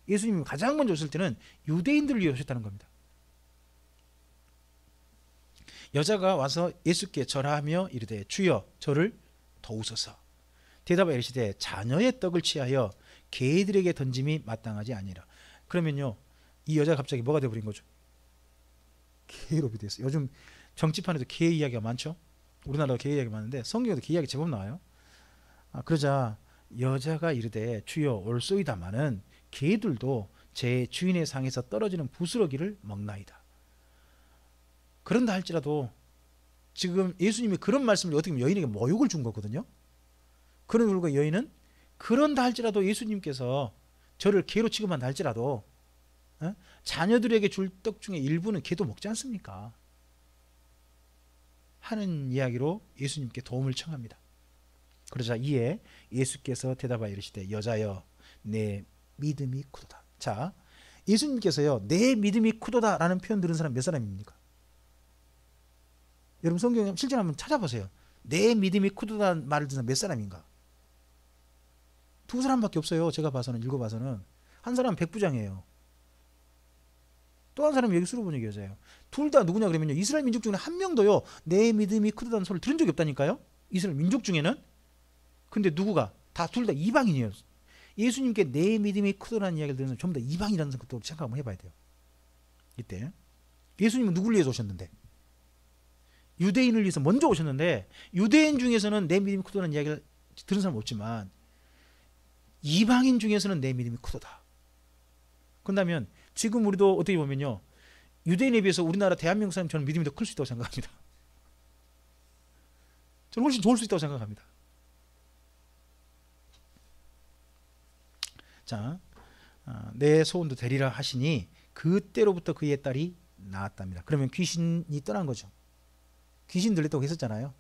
예수님이 가장 먼저 오실 때는 유대인들을 위해 오셨다는 겁니다. 여자가 와서 예수께 절하며 이르되 주여 저를 도우소서. 대답하여 이르시되 자녀의 떡을 취하여 개들에게 던짐이 마땅하지 아니라. 그러면요, 이 여자가 갑자기 뭐가 되어버린 거죠? 계율업이 됐어요. 요즘 정치판에도 개 이야기가 많죠. 우리나라도 개 이야기 많은데 성경에도 개 이야기 제법 나와요. 그러자 여자가 이르되 주여 올소이다마는 개들도 제 주인의 상에서 떨어지는 부스러기를 먹나이다. 그런다 할지라도 지금 예수님이 그런 말씀을 어떻게 보면 여인에게 모욕을 준 거거든요. 그런 결과 여인은 그런다 할지라도 예수님께서 저를 개로 취급한다 할지라도 자녀들에게 줄 떡 중에 일부는 개도 먹지 않습니까? 하는 이야기로 예수님께 도움을 청합니다. 그러자 이에 예수께서 대답하여 이르시되 여자여 내 믿음이 크도다. 자, 예수님께서요 내 믿음이 크도다 라는 표현 들은 사람 몇 사람입니까? 여러분 성경 실제 한번 찾아보세요. 내 믿음이 크도다 말을 듣는 사람 몇 사람인가? 두 사람밖에 없어요. 제가 봐서는, 읽어봐서는. 한 사람은 백부장이에요. 또 한 사람은 여기 수로보니 여자예요. 둘 다 누구냐 그러면요, 이스라엘 민족 중에 한 명도요 내 믿음이 크다는 소리를 들은 적이 없다니까요. 이스라엘 민족 중에는. 근데 누구가? 둘 다 이방인이에요. 예수님께 내 믿음이 크다는 이야기를 들으면 전부 다 이방이라는 것도 생각 한번 해봐야 돼요. 이때 예수님은 누구를 위해서 오셨는데? 유대인을 위해서 먼저 오셨는데, 유대인 중에서는 내 믿음이 크다는 이야기를 들은 사람 없지만 이방인 중에서는 내 믿음이 크도다. 그렇다면 지금 우리도 어떻게 보면요, 유대인에 비해서 우리나라 대한민국 사람 저는 믿음이 더 클 수 있다고 생각합니다. 저는 훨씬 좋을 수 있다고 생각합니다. 자, 내 소원도 되리라 하시니 그때로부터 그의 딸이 나았답니다. 그러면 귀신이 떠난 거죠. 귀신 들렸다고 했었잖아요.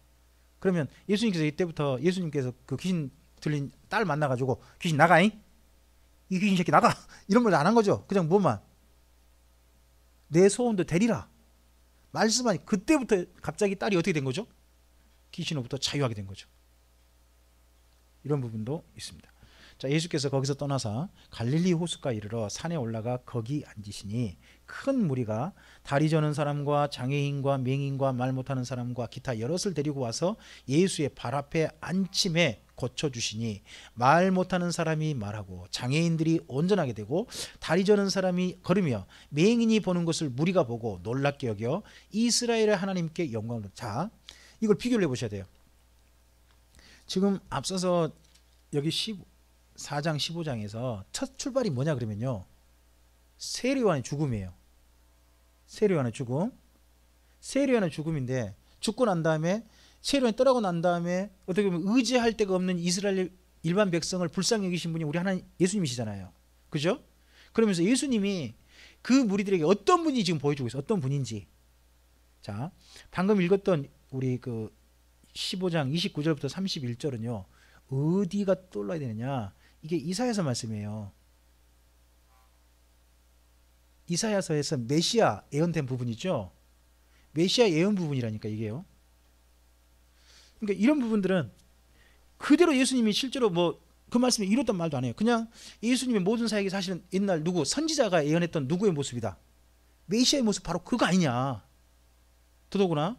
그러면 예수님께서 이때부터 예수님께서 그 귀신 들린 딸 만나가지고 귀신 나가잉? 이 귀신 새끼 나가! 이런 걸 안 한 거죠. 그냥 뭐만 내 소원도 되리라 말씀하니 그때부터 갑자기 딸이 어떻게 된 거죠? 귀신으로부터 자유하게 된 거죠. 이런 부분도 있습니다. 자, 예수께서 거기서 떠나사 갈릴리 호숫가에 이르러 산에 올라가 거기 앉으시니 큰 무리가 다리 저는 사람과 장애인과 맹인과 말 못하는 사람과 기타 여럿을 데리고 와서 예수의 발 앞에 앉힘에 고쳐주시니 말 못하는 사람이 말하고 장애인들이 온전하게 되고 다리 저는 사람이 걸으며 맹인이 보는 것을 무리가 보고 놀랍게 여겨 이스라엘의 하나님께 영광을. 자, 이걸 비교를 해보셔야 돼요. 지금 앞서서 여기 4장 15장에서 첫 출발이 뭐냐 그러면요, 세례요한의 죽음이에요. 세례요한의 죽음. 세례요한의 죽음인데 죽고 난 다음에 세례요한이 떠나고 난 다음에 어떻게 보면 의지할 데가 없는 이스라엘 일반 백성을 불쌍히 여기신 분이 우리 하나님 예수님이시잖아요. 그죠? 그러면서 예수님이 그 무리들에게 어떤 분이 지금 보여주고 있어요. 어떤 분인지. 자, 방금 읽었던 우리 그 15장 29절부터 31절은요 어디가 떠올라야 되느냐, 이게 이사야서 말씀이에요. 이사야서에서 메시아 예언된 부분이죠. 메시아 예언 부분이라니까 이게요. 그러니까 이런 부분들은 그대로 예수님이 실제로 뭐 그 말씀을 이뤘단 말도 안 해요. 그냥 예수님의 모든 사역이 사실은 옛날 누구 선지자가 예언했던 누구의 모습이다. 메시아의 모습 바로 그거 아니냐. 더더구나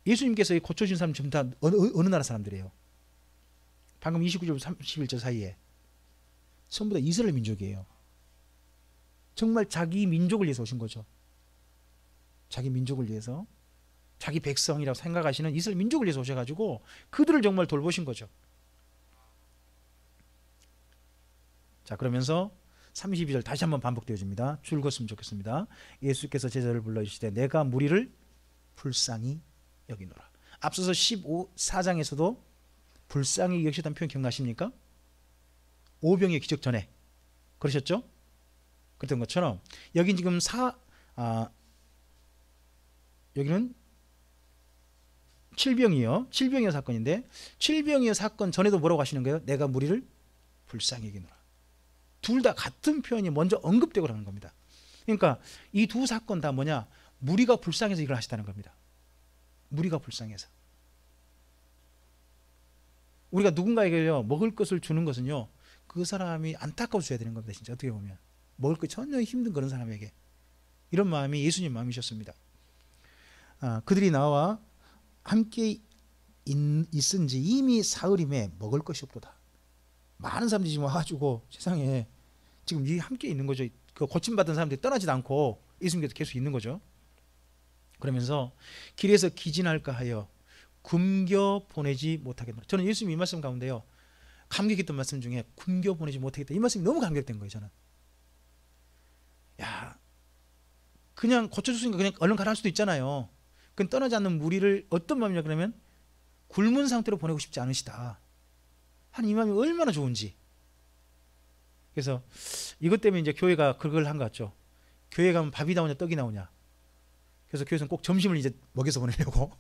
예수님께서 고쳐주신 사람 전부 다 어느 나라 사람들이에요. 방금 29절 31절 사이에 전부 다 이스라엘 민족이에요. 정말 자기 민족을 위해서 오신 거죠. 자기 민족을 위해서, 자기 백성이라고 생각하시는 이스라엘 민족을 위해서 오셔가지고 그들을 정말 돌보신 거죠. 자, 그러면서 32절 다시 한번 반복되어집니다. 줄었으면 좋겠습니다. 예수께서 제자를 불러주시되 내가 무리를 불쌍히 여기노라. 앞서서 4장에서도 불쌍히 여기셨다는 표현 기억나십니까? 오병의 기적 전에 그러셨죠? 그랬던 것처럼 여긴 지금 여기는 칠병이어 사건인데, 칠병이어 사건 전에도 뭐라고 하시는 거예요? 내가 무리를 불쌍히 여기노라. 둘 다 같은 표현이 먼저 언급되고 그러는 겁니다. 그러니까 이 두 사건 다 뭐냐? 무리가 불쌍해서 일을 하시다는 겁니다. 무리가 불쌍해서. 우리가 누군가에게요 먹을 것을 주는 것은요 그 사람이 안타까워 줘야 되는 겁니다. 진짜 어떻게 보면 먹을 거 전혀 힘든 그런 사람에게. 이런 마음이 예수님 마음이셨습니다. 그들이 나와 함께 있은지 이미 사흘임에 먹을 것이 없도다. 많은 사람들이 지금 와가지고 세상에 지금 이 함께 있는 거죠. 그 고침받은 사람들이 떠나지도 않고 예수님께서 계속 있는 거죠. 그러면서 길에서 기진할까 하여 굶겨 보내지 못하겠노라. 저는 예수님 이 말씀 가운데요, 감격했던 말씀 중에 굶겨 보내지 못하겠다, 이 말씀이 너무 감격된 거예요. 저는 야, 그냥 고쳐줬으니까 그냥 얼른 가라 할 수도 있잖아요. 그건 떠나지 않는 무리를 어떤 마음이냐 그러면 굶은 상태로 보내고 싶지 않으시다 하는 이 마음이 얼마나 좋은지. 그래서 이것 때문에 이제 교회가 그걸 한 것 같죠. 교회 가면 밥이 나오냐 떡이 나오냐. 그래서 교회에서는 꼭 점심을 이제 먹여서 보내려고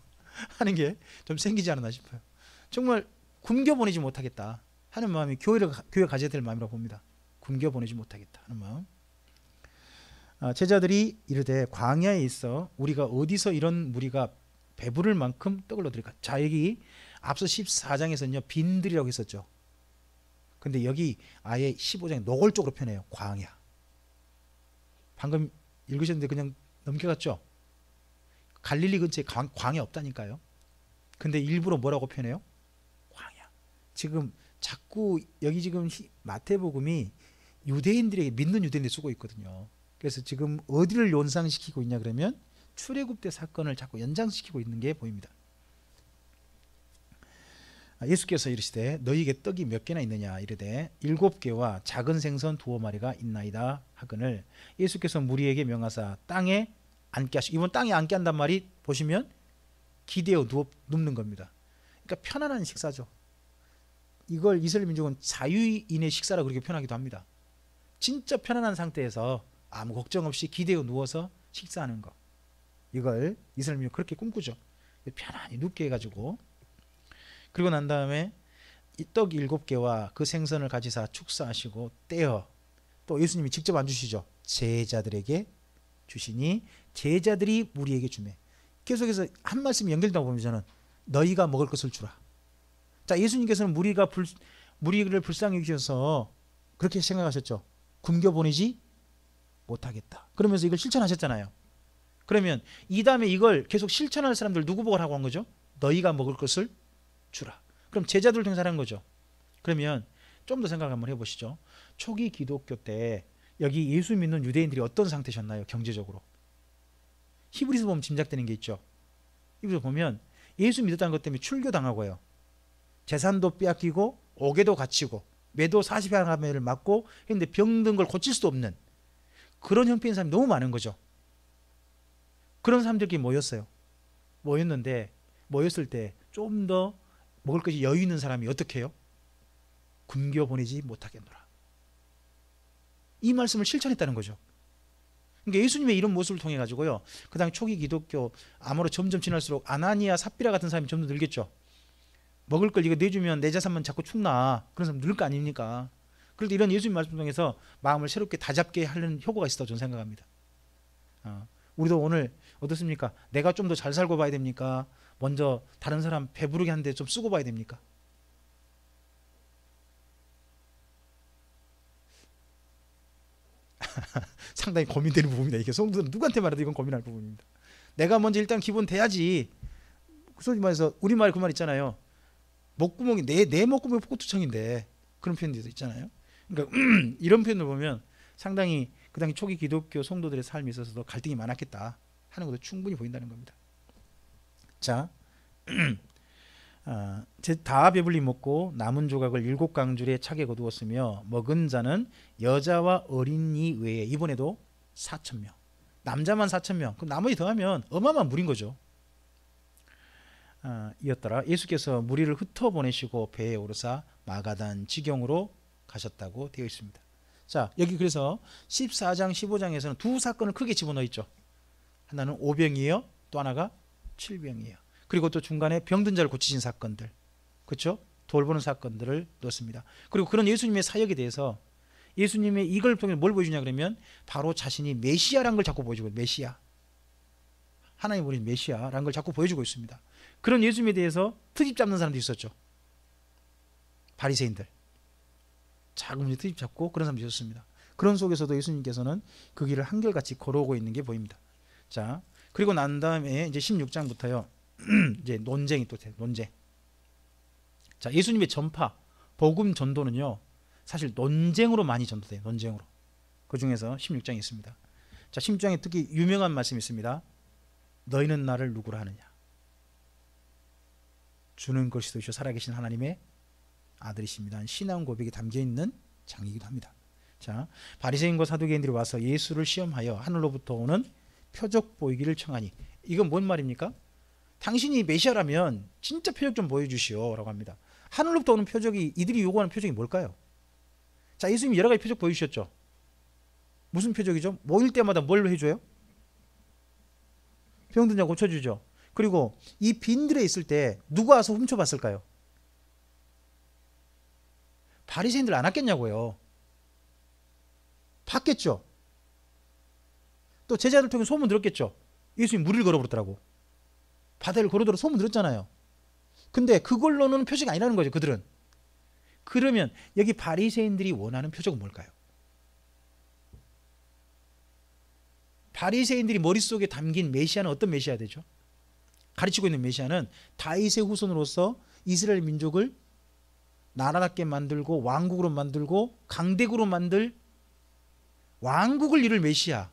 하는 게 좀 생기지 않았나 싶어요. 정말 굶겨 보내지 못하겠다 하는 마음이 교회가 가져야 될 마음이라고 봅니다. 굶겨 보내지 못하겠다 하는 마음. 제자들이 이르되 광야에 있어 우리가 어디서 이런 무리가 배부를 만큼 떡을 얻으리까. 자, 여기 앞서 14장에서는요 빈들이라고 했었죠. 근데 여기 아예 15장에 노골적으로 표현해요. 광야. 방금 읽으셨는데 그냥 넘겨갔죠. 갈릴리 근처에 광야 없다니까요. 근데 일부러 뭐라고 표현해요? 광야. 지금 자꾸 여기 지금 마태복음이 유대인들에게, 믿는 유대인들이 쓰고 있거든요. 그래서 지금 어디를 연상시키고 있냐 그러면 출애굽 때 사건을 자꾸 연장시키고 있는 게 보입니다. 예수께서 이르시되 너희에게 떡이 몇 개나 있느냐 이르되 7개와 작은 생선 2마리가 있나이다 하거늘, 예수께서 무리에게 명하사 땅에 앉게 하시고, 이번 땅에 앉게 한단 말이 보시면 기대어 눕는 겁니다. 그러니까 편안한 식사죠. 이걸 이스라엘 민족은 자유인의 식사라고 그렇게 표현하기도 합니다. 진짜 편안한 상태에서 아무 걱정 없이 기대어 누워서 식사하는 거, 이걸 이스라엘 민족 그렇게 꿈꾸죠. 편안히 눕게 해가지고. 그리고 난 다음에 이 떡 7개와 그 생선을 가지사 축사하시고 떼어 또 예수님이 직접 안 주시죠. 제자들에게 주시니 제자들이 무리에게 주매. 계속해서 한 말씀이 연결되다 보면 저는 너희가 먹을 것을 주라. 자, 예수님께서는 무리를 불쌍히 여기셔서 그렇게 생각하셨죠. 굶겨 보내지 못하겠다. 그러면서 이걸 실천하셨잖아요. 그러면 이 다음에 이걸 계속 실천할 사람들 누구 보고 하고 한 거죠? 너희가 먹을 것을 주라. 그럼 제자들 통해서 하는 거죠. 그러면 좀 더 생각 한번 해보시죠. 초기 기독교 때 여기 예수 믿는 유대인들이 어떤 상태셨나요? 경제적으로. 히브리서 보면 짐작되는 게 있죠. 히브리서 보면 예수 믿었다는 것 때문에 출교당하고요, 재산도 빼앗기고 옥에도 갇히고 매도 40여 맞고 했는데 병든 걸 고칠 수도 없는 그런 형편인 사람이 너무 많은 거죠. 그런 사람들끼리 모였어요. 모였을 때 좀 더 먹을 것이 여유 있는 사람이 어떻게 해요? 굶겨 보내지 못하겠노라. 이 말씀을 실천했다는 거죠. 그러니까 예수님의 이런 모습을 통해 가지고요, 그 당시 초기 기독교 암으로 점점 지날수록 아나니아 삽비라 같은 사람이 점점 늘겠죠. 먹을 걸 이거 내주면 내 자산만 자꾸 축나, 그런 사람 늘 거 아닙니까? 그럴 때 이런 예수님 말씀 통해서 마음을 새롭게 다잡게 하는 효과가 있다고 저는 생각합니다. 우리도 오늘 어떻습니까? 내가 좀 더 잘 살고 봐야 됩니까? 먼저 다른 사람 배부르게 하는데 좀 쓰고 봐야 됩니까? 상당히 고민되는 부분입니다. 이게 성도들은 누구한테 말해도 이건 고민할 부분입니다. 내가 먼저 일단 기본 돼야지. 소위 말해서 우리말 그 말 있잖아요. 목구멍이 내 목구멍이 폭투청인데, 그런 표현도 있잖아요. 그러니까 이런 표현을 보면 상당히 그 당시 초기 기독교 성도들의 삶에 있어서도 갈등이 많았겠다 하는 것도 충분히 보인다는 겁니다. 자, 다 배불리 먹고 남은 조각을 7강줄에 차게 거두었으며 먹은 자는 여자와 어린이 외에 이번에도 4,000명, 남자만 4,000명, 그럼 나머지 더하면 어마어마한 무리인 거죠. 이었더라. 예수께서 무리를 흩어보내시고 배에 오르사 마가단 지경으로 가셨다고 되어 있습니다. 자, 여기 그래서 14장 15장에서는 두 사건을 크게 집어넣어 있죠. 하나는 오병이에요, 또 하나가 칠병이에요. 그리고 또 중간에 병든 자를 고치신 사건들, 그렇죠? 돌보는 사건들을 넣었습니다. 그리고 그런 예수님의 사역에 대해서 예수님의 이걸 통해 뭘 보여주냐 그러면 바로 자신이 메시아라는 걸 자꾸 보여주고, 메시아, 하나님 보신 메시아라는 걸 자꾸 보여주고 있습니다. 그런 예수님에 대해서 트집 잡는 사람도 있었죠. 바리새인들 작은 문제 트집 잡고 그런 사람도 있었습니다. 그런 속에서도 예수님께서는 그 길을 한결같이 걸어오고 있는 게 보입니다. 자, 그리고 난 다음에 이제 16장부터요 이제 논쟁이 또 돼요. 논쟁. 자, 예수님의 전파, 복음 전도는요 사실 논쟁으로 많이 전도돼요. 논쟁으로. 그 중에서 16장이 있습니다. 자, 16장에 특히 유명한 말씀이 있습니다. 너희는 나를 누구라 하느냐. 주는 그리스도이시오 살아계신 하나님의 아들이십니다. 신앙 고백이 담겨있는 장이기도 합니다. 자, 바리새인과 사두개인들이 와서 예수를 시험하여 하늘로부터 오는 표적 보이기를 청하니, 이건 뭔 말입니까? 당신이 메시아라면 진짜 표적 좀 보여주시오 라고 합니다. 하늘로부터 오는 표적이, 이들이 요구하는 표적이 뭘까요? 자, 예수님이 여러 가지 표적 보여주셨죠. 무슨 표적이죠? 모일 때마다 뭘 해줘요? 병든 자 고쳐주죠. 그리고 이 빈들에 있을 때 누가 와서 훔쳐봤을까요? 바리새인들 안 왔겠냐고요. 봤겠죠. 또 제자들 통해 소문 들었겠죠. 예수님 물을 걸어버렸더라고. 바다를 걸어들어 소문 들었잖아요. 근데 그걸로는 표적이 아니라는 거죠, 그들은. 그러면 여기 바리새인들이 원하는 표적은 뭘까요? 바리새인들이 머릿속에 담긴 메시아는 어떤 메시아 되죠? 가르치고 있는 메시아는 다윗의 후손으로서 이스라엘 민족을 나라답게 만들고 왕국으로 만들고 강대국으로 만들 왕국을 이룰 메시아,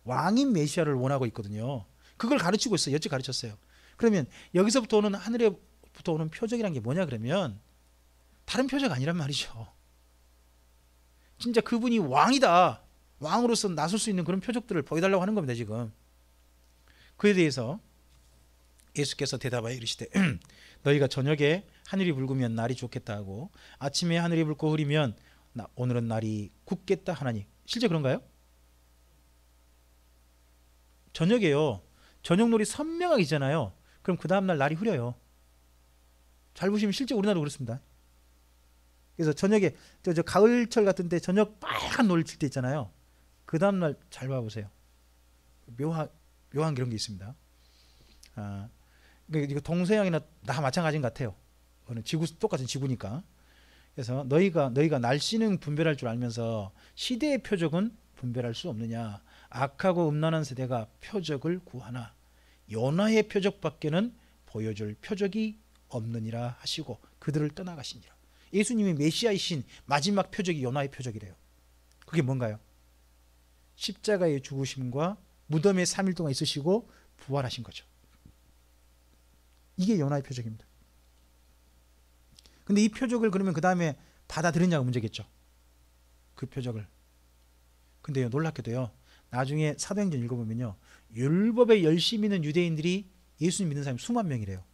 왕인 메시아를 원하고 있거든요. 그걸 가르치고 있어요. 여태 가르쳤어요. 그러면 여기서부터 오는, 하늘에부터 오는 표적이란 게 뭐냐 그러면 다른 표적 아니란 말이죠. 진짜 그분이 왕이다, 왕으로서 나설 수 있는 그런 표적들을 보여달라고 하는 겁니다. 지금 그에 대해서 예수께서 대답하여 이르시되 너희가 저녁에 하늘이 붉으면 날이 좋겠다 하고 아침에 하늘이 붉고 흐리면 오늘은 날이 굳겠다 하나니, 실제 그런가요? 저녁에요, 저녁놀이 선명하게 있잖아요. 그럼 그 다음날 날이 흐려요. 잘 보시면 실제 우리나라도 그렇습니다. 그래서 저녁에 저 가을철 같은 때 저녁 빨간 노을 칠 때 있잖아요. 그 다음날 잘 봐보세요. 묘한 그런 게 있습니다. 이거 동서양이나 다 마찬가지인 것 같아요. 지구, 똑같은 지구니까. 그래서 너희가 날씨는 분별할 줄 알면서 시대의 표적은 분별할 수 없느냐. 악하고 음란한 세대가 표적을 구하나 요나의 표적밖에는 보여줄 표적이 없느니라 하시고 그들을 떠나가시니라. 예수님이 메시아이신 마지막 표적이 요나의 표적이래요. 그게 뭔가요? 십자가의 죽으심과 무덤에 3일 동안 있으시고 부활하신 거죠. 이게 요나의 표적입니다. 근데 이 표적을 그러면 그 다음에 받아들였냐가 문제겠죠. 그 표적을. 근데요, 놀랍게도요, 나중에 사도행전 읽어보면요, 율법에 열심히 있는 유대인들이 예수님 믿는 사람이 수만 명이래요.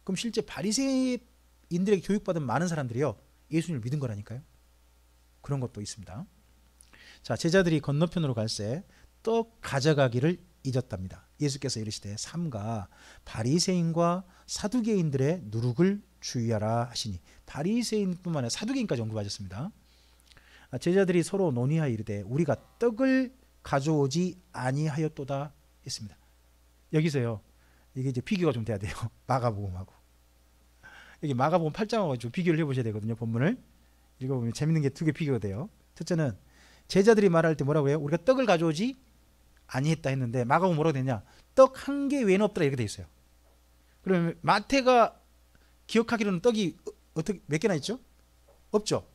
그럼 실제 바리새인들에게 교육받은 많은 사람들이요, 예수님을 믿은 거라니까요. 그런 것도 있습니다. 자, 제자들이 건너편으로 갈새 떡 가져가기를 잊었답니다. 예수께서 이르시되 삼가 바리새인과 사두개인들의 누룩을 주의하라 하시니, 바리새인뿐만 아니라 사두개인까지 언급하셨습니다. 제자들이 서로 논의하여 이르되 우리가 떡을 가져오지 아니하였도다 했습니다. 여기서요, 이게 이제 비교가 좀 돼야 돼요. 마가복음하고 여기 마가복음 8장하고 좀 비교를 해보셔야 되거든요. 본문을 읽어보면 재밌는 게 두 개 비교가 돼요. 첫째는 제자들이 말할 때 뭐라고 해요? 우리가 떡을 가져오지 아니했다 했는데 마가복음 뭐라고 되냐? 떡 한 개 외에는 없더라 이렇게 돼 있어요. 그러면 마태가 기억하기로는 떡이 어떻게 몇 개나 있죠? 없죠.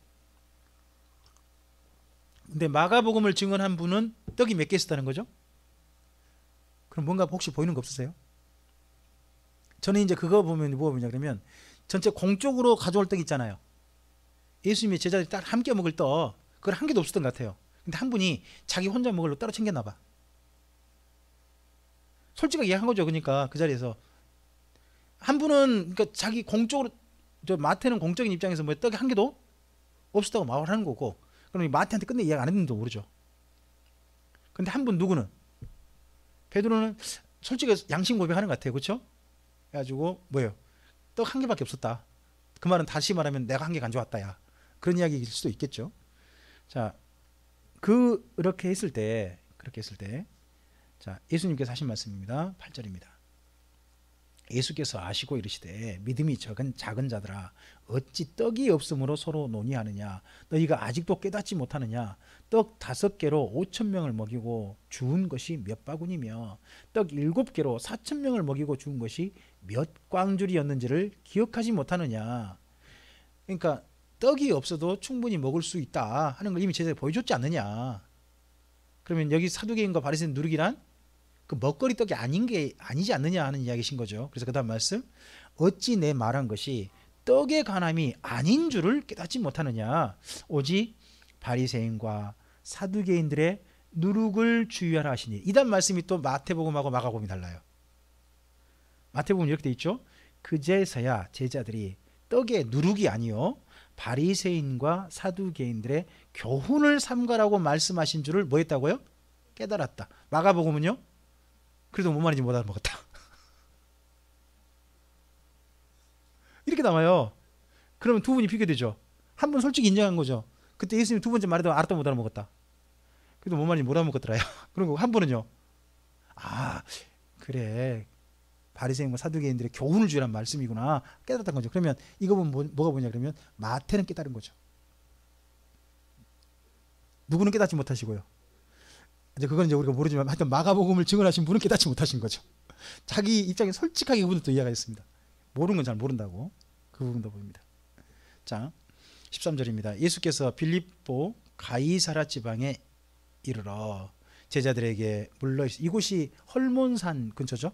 근데 마가복음을 증언한 분은 떡이 몇 개 있었다는 거죠? 그럼 뭔가 혹시 보이는 거 없으세요? 저는 이제 그거 보면 뭐 보냐 그러면 전체 공적으로 가져올 떡 있잖아요. 예수님이 제자들이 딱 함께 먹을 떡, 그걸 한 개도 없었던 것 같아요. 근데 한 분이 자기 혼자 먹으려고 따로 챙겼나 봐. 솔직하게 얘기한 거죠. 그러니까 그 자리에서 한 분은 그러니까 자기 공적으로, 저 마태는 공적인 입장에서 뭐 떡이 한 개도 없었다고 말을 하는 거고, 그럼 마태한테 끝내 이야기 안 했는지도 모르죠. 근데 한 분 누구는, 베드로는 솔직히 양심 고백하는 것 같아요. 그렇죠? 그래가지고 뭐예요? 떡 한 개밖에 없었다. 그 말은 다시 말하면 내가 한 개 가져왔다 야, 그런 이야기일 수도 있겠죠. 자, 그렇게 했을 때 자, 예수님께서 하신 말씀입니다. 8절입니다. 예수께서 아시고 이르시되 믿음이 작은 자들아 어찌 떡이 없으므로 서로 논의하느냐. 너희가 아직도 깨닫지 못하느냐. 떡 5개로 5,000명을 먹이고 주운 것이 몇 바구니며 떡 7개로 4,000명을 먹이고 주운 것이 몇 광줄이었는지를 기억하지 못하느냐. 그러니까 떡이 없어도 충분히 먹을 수 있다 하는 걸 이미 제자들이 보여줬지 않느냐. 그러면 여기 사두개인과 바리새인 누룩이란 그 먹거리 떡이 아닌 게 아니지 않느냐 하는 이야기신 거죠. 그래서 그다음 말씀, 어찌 내 말한 것이 떡의 간함이 아닌 줄을 깨닫지 못하느냐. 오직 바리새인과 사두개인들의 누룩을 주의하라 하시니. 이단 말씀이 또 마태복음하고 마가복음이 달라요. 마태복음 이렇게 돼 있죠. 그제서야 제자들이 떡의 누룩이 아니요 바리새인과 사두개인들의 교훈을 삼가라고 말씀하신 줄을 뭐 했다고요? 깨달았다. 마가복음은요? 그래도 뭔 말인지 못 알아먹었다. 이렇게 나와요. 그러면 두 분이 비교되죠. 한 분 솔직히 인정한 거죠. 그때 예수님 두 번째 말해도 알았다 못 알아먹었다. 그래도 뭔 말인지 못 알아먹었더라요. 그리고 한 분은요. 아 그래, 바리새인과 사두개인들의 교훈을 주라는 말씀이구나, 깨달았던 거죠. 그러면 이거 보면 뭐가 뭐냐 그러면 마태는 깨달은 거죠. 누구는 깨닫지 못하시고요. 이제 그건 이제 우리가 모르지만 하여튼 마가복음을 증언하신 분은 깨닫지 못하신 거죠. 자기 입장에 솔직하게 그분도 또 이해가 있습니다. 모르는 건 잘 모른다고 그 부분도 보입니다. 자 13절입니다. 예수께서 빌립보 가이사라 지방에 이르러 제자들에게 물러 이곳이 헐몬산 근처죠.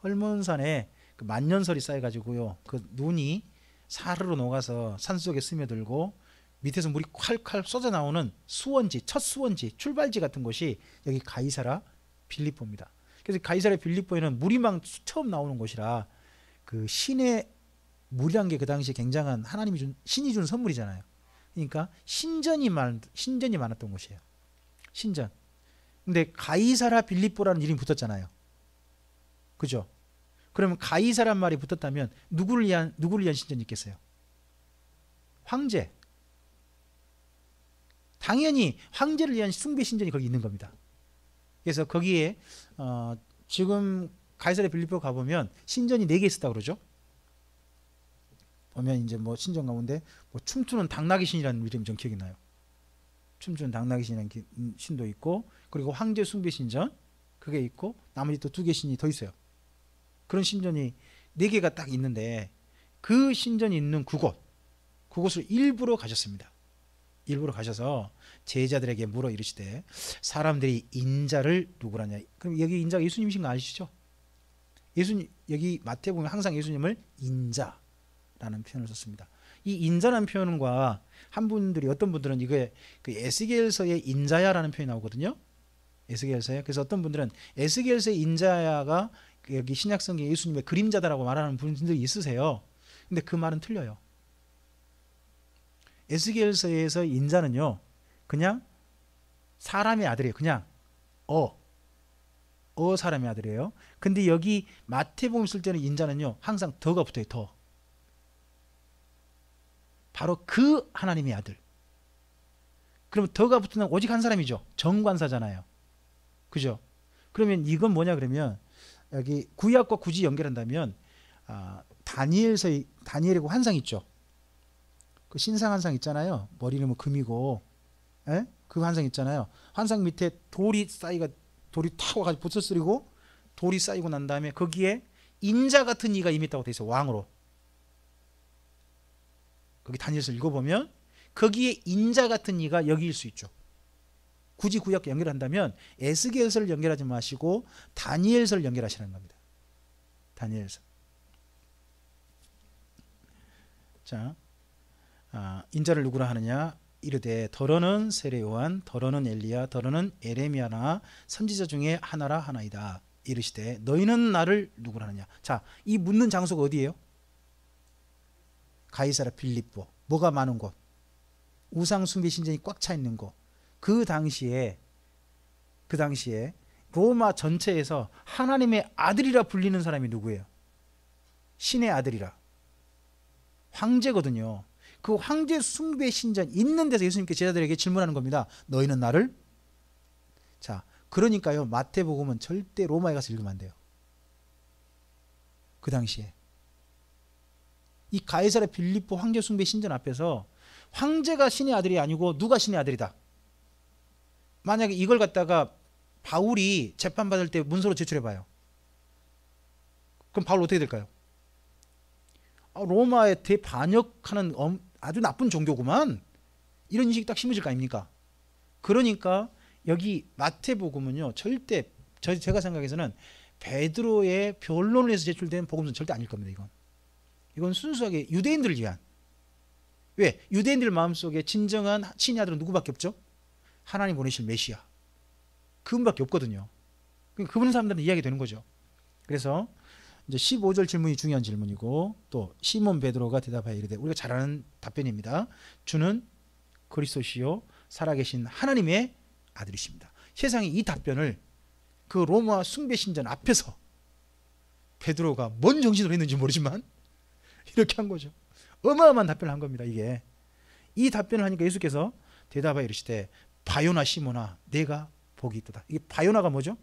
헐몬산에 그 만년설이 쌓여가지고요, 그 눈이 사르르 녹아서 산속에 스며들고 밑에서 물이 콸콸 쏟아 나오는 수원지, 첫 수원지, 출발지 같은 곳이 여기 가이사라 빌립보입니다. 그래서 가이사라 빌립보에는 물이 막 처음 나오는 곳이라 그 신의 물이란 게 그 당시에 굉장한 하나님이 준, 신이 준 선물이잖아요. 그러니까 신전이 많았던 곳이에요. 신전. 근데 가이사라 빌립보라는 이름이 붙었잖아요. 그죠? 그러면 가이사란 말이 붙었다면 누구를 위한 신전이 있겠어요? 황제. 당연히 황제를 위한 숭배 신전이 거기 있는 겁니다. 그래서 거기에 지금 가이사랴 빌립보 가보면 신전이 4개 있었다고 그러죠. 보면 이제 뭐 신전 가운데 뭐 춤추는 당나귀 신이라는 이름이 좀 기억이 나요. 춤추는 당나귀 신이라는 신도 있고, 그리고 황제 숭배 신전 그게 있고, 나머지 또 2개 신이 더 있어요. 그런 신전이 4개가 딱 있는데 그 신전이 있는 그곳을 일부러 가셨습니다. 일부러 가셔서 제자들에게 물어 이르시되 사람들이 인자를 누구라냐. 그럼 여기 인자가 예수님이신 거 아시죠? 예수님, 여기 마태복음에 항상 예수님을 인자라는 표현을 썼습니다. 이 인자라는 표현과 어떤 분들은 이게 그 에스겔서의 인자야라는 표현이 나오거든요. 에스겔서에. 그래서 어떤 분들은 에스겔서의 인자야가 여기 신약성경에 예수님의 그림자다라고 말하는 분들이 있으세요. 근데 그 말은 틀려요. 에스겔서에서 인자는요 그냥 사람의 아들이에요. 그냥 사람의 아들이에요. 근데 여기 마태복음 쓸 때는 인자는요 항상 더가 붙어요. 더. 바로 그 하나님의 아들. 그러면 더가 붙는 오직 한 사람이죠. 정관사잖아요. 그죠? 그러면 이건 뭐냐 그러면 여기 구약과 굳이 연결한다면 다니엘이고 환상 있죠. 그 신상 환상 있잖아요. 머리는 뭐 금이고, 그 환상 있잖아요. 환상 밑에 돌이 타고 가지고 부서뜨리고 돌이 쌓이고 난 다음에 거기에 인자 같은 이가 임했다고 돼 있어요. 왕으로. 거기 다니엘서 읽어보면 거기에 인자 같은 이가 여기일 수 있죠. 굳이 구약 연결한다면 에스겔서를 연결하지 마시고 다니엘서를 연결하시는 겁니다. 다니엘서. 자, 인자를 누구라 하느냐? 이르되 더러는 세례 요한, 더러는 엘리야, 더러는 에레미야나 선지자 중에 하나라 하나이다. 이르시되 너희는 나를 누구라 하느냐? 자, 이 묻는 장소가 어디예요? 가이사랴 빌립보. 뭐가 많은 곳? 우상 숭배 신전이 꽉 차 있는 곳. 그 당시에 로마 전체에서 하나님의 아들이라 불리는 사람이 누구예요? 신의 아들이라. 황제거든요. 그 황제 숭배 신전 있는 데서 예수님께 제자들에게 질문하는 겁니다. 너희는 나를? 자, 그러니까요 마태복음은 절대 로마에 가서 읽으면 안 돼요. 그 당시에 이 가이사랴 빌립보 황제 숭배 신전 앞에서 황제가 신의 아들이 아니고 누가 신의 아들이다. 만약에 이걸 갖다가 바울이 재판받을 때 문서로 제출해봐요. 그럼 바울 어떻게 될까요? 로마에 대반역하는 아주 나쁜 종교구만, 이런 인식이 딱 심어질 거 아닙니까? 그러니까 여기 마태복음은요 절대 제가 생각해서는 베드로의 변론을 해서 제출된 복음서는 절대 아닐 겁니다. 이건 순수하게 유대인들을 위한. 왜? 유대인들 마음속에 진정한 친히 아들은 누구밖에 없죠? 하나님 보내실 메시아. 그분밖에 없거든요. 그러니까 그분 사람들은 이야기 되는 거죠. 그래서 이제 15절 질문이 중요한 질문이고, 또 시몬 베드로가 대답하여 이르되, 우리가 잘 아는 답변입니다. 주는 그리스도시요 살아계신 하나님의 아들이십니다. 세상에 이 답변을 그 로마 숭배 신전 앞에서 베드로가 뭔 정신으로 했는지 모르지만 이렇게 한 거죠. 어마어마한 답변을 한 겁니다. 이게 이 답변을 하니까 예수께서 대답하여 이르시되, 바요나 시몬아 내가 복이 있도다. 이게 바요나가 뭐죠?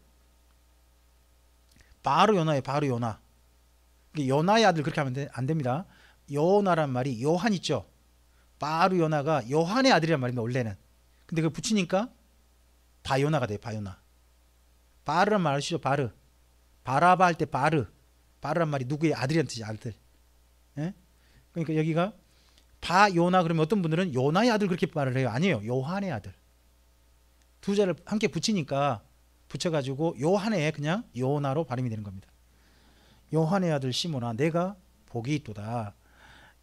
바로 요나예요. 바로 요나. 요나의 아들 그렇게 하면 안 됩니다. 요나란 말이 요한 있죠. 바로 요나가 요한의 아들이란 말입니다. 원래는. 근데 그걸 붙이니까 바요나가 돼요. 바요나. 바르란 말 아시죠? 바르. 바라바 할 때 바르. 바르란 말이 누구의 아들이란 뜻이에요. 아들. 예? 그러니까 여기가 바요나 그러면 어떤 분들은 요나의 아들 그렇게 말을 해요. 아니에요. 요한의 아들. 두 자를 함께 붙이니까 붙여가지고 요한의 그냥 요나로 발음이 되는 겁니다. 요한의 아들 시몬아 내가 복이 있도다.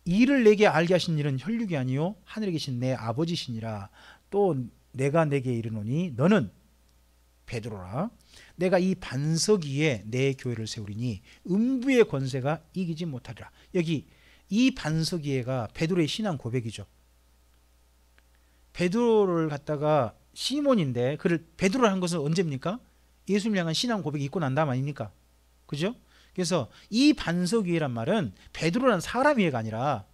이를 내게 알게 하신 일은 혈육이 아니요 하늘에 계신 내 아버지시니라. 또 내가 내게 이르노니 너는 베드로라. 내가 이 반석 위에 내 교회를 세우리니 음부의 권세가 이기지 못하리라. 여기 이 반석 위에가 베드로의 신앙 고백이죠. 베드로를 갖다가 시몬인데 그를 베드로를 한 것은 언제입니까? 예수님을 향한 신앙 고백이 있고 난 다음 아닙니까? 그죠? 그래서 이 반석 위에란 말은 베드로라는 사람 위에가 아니라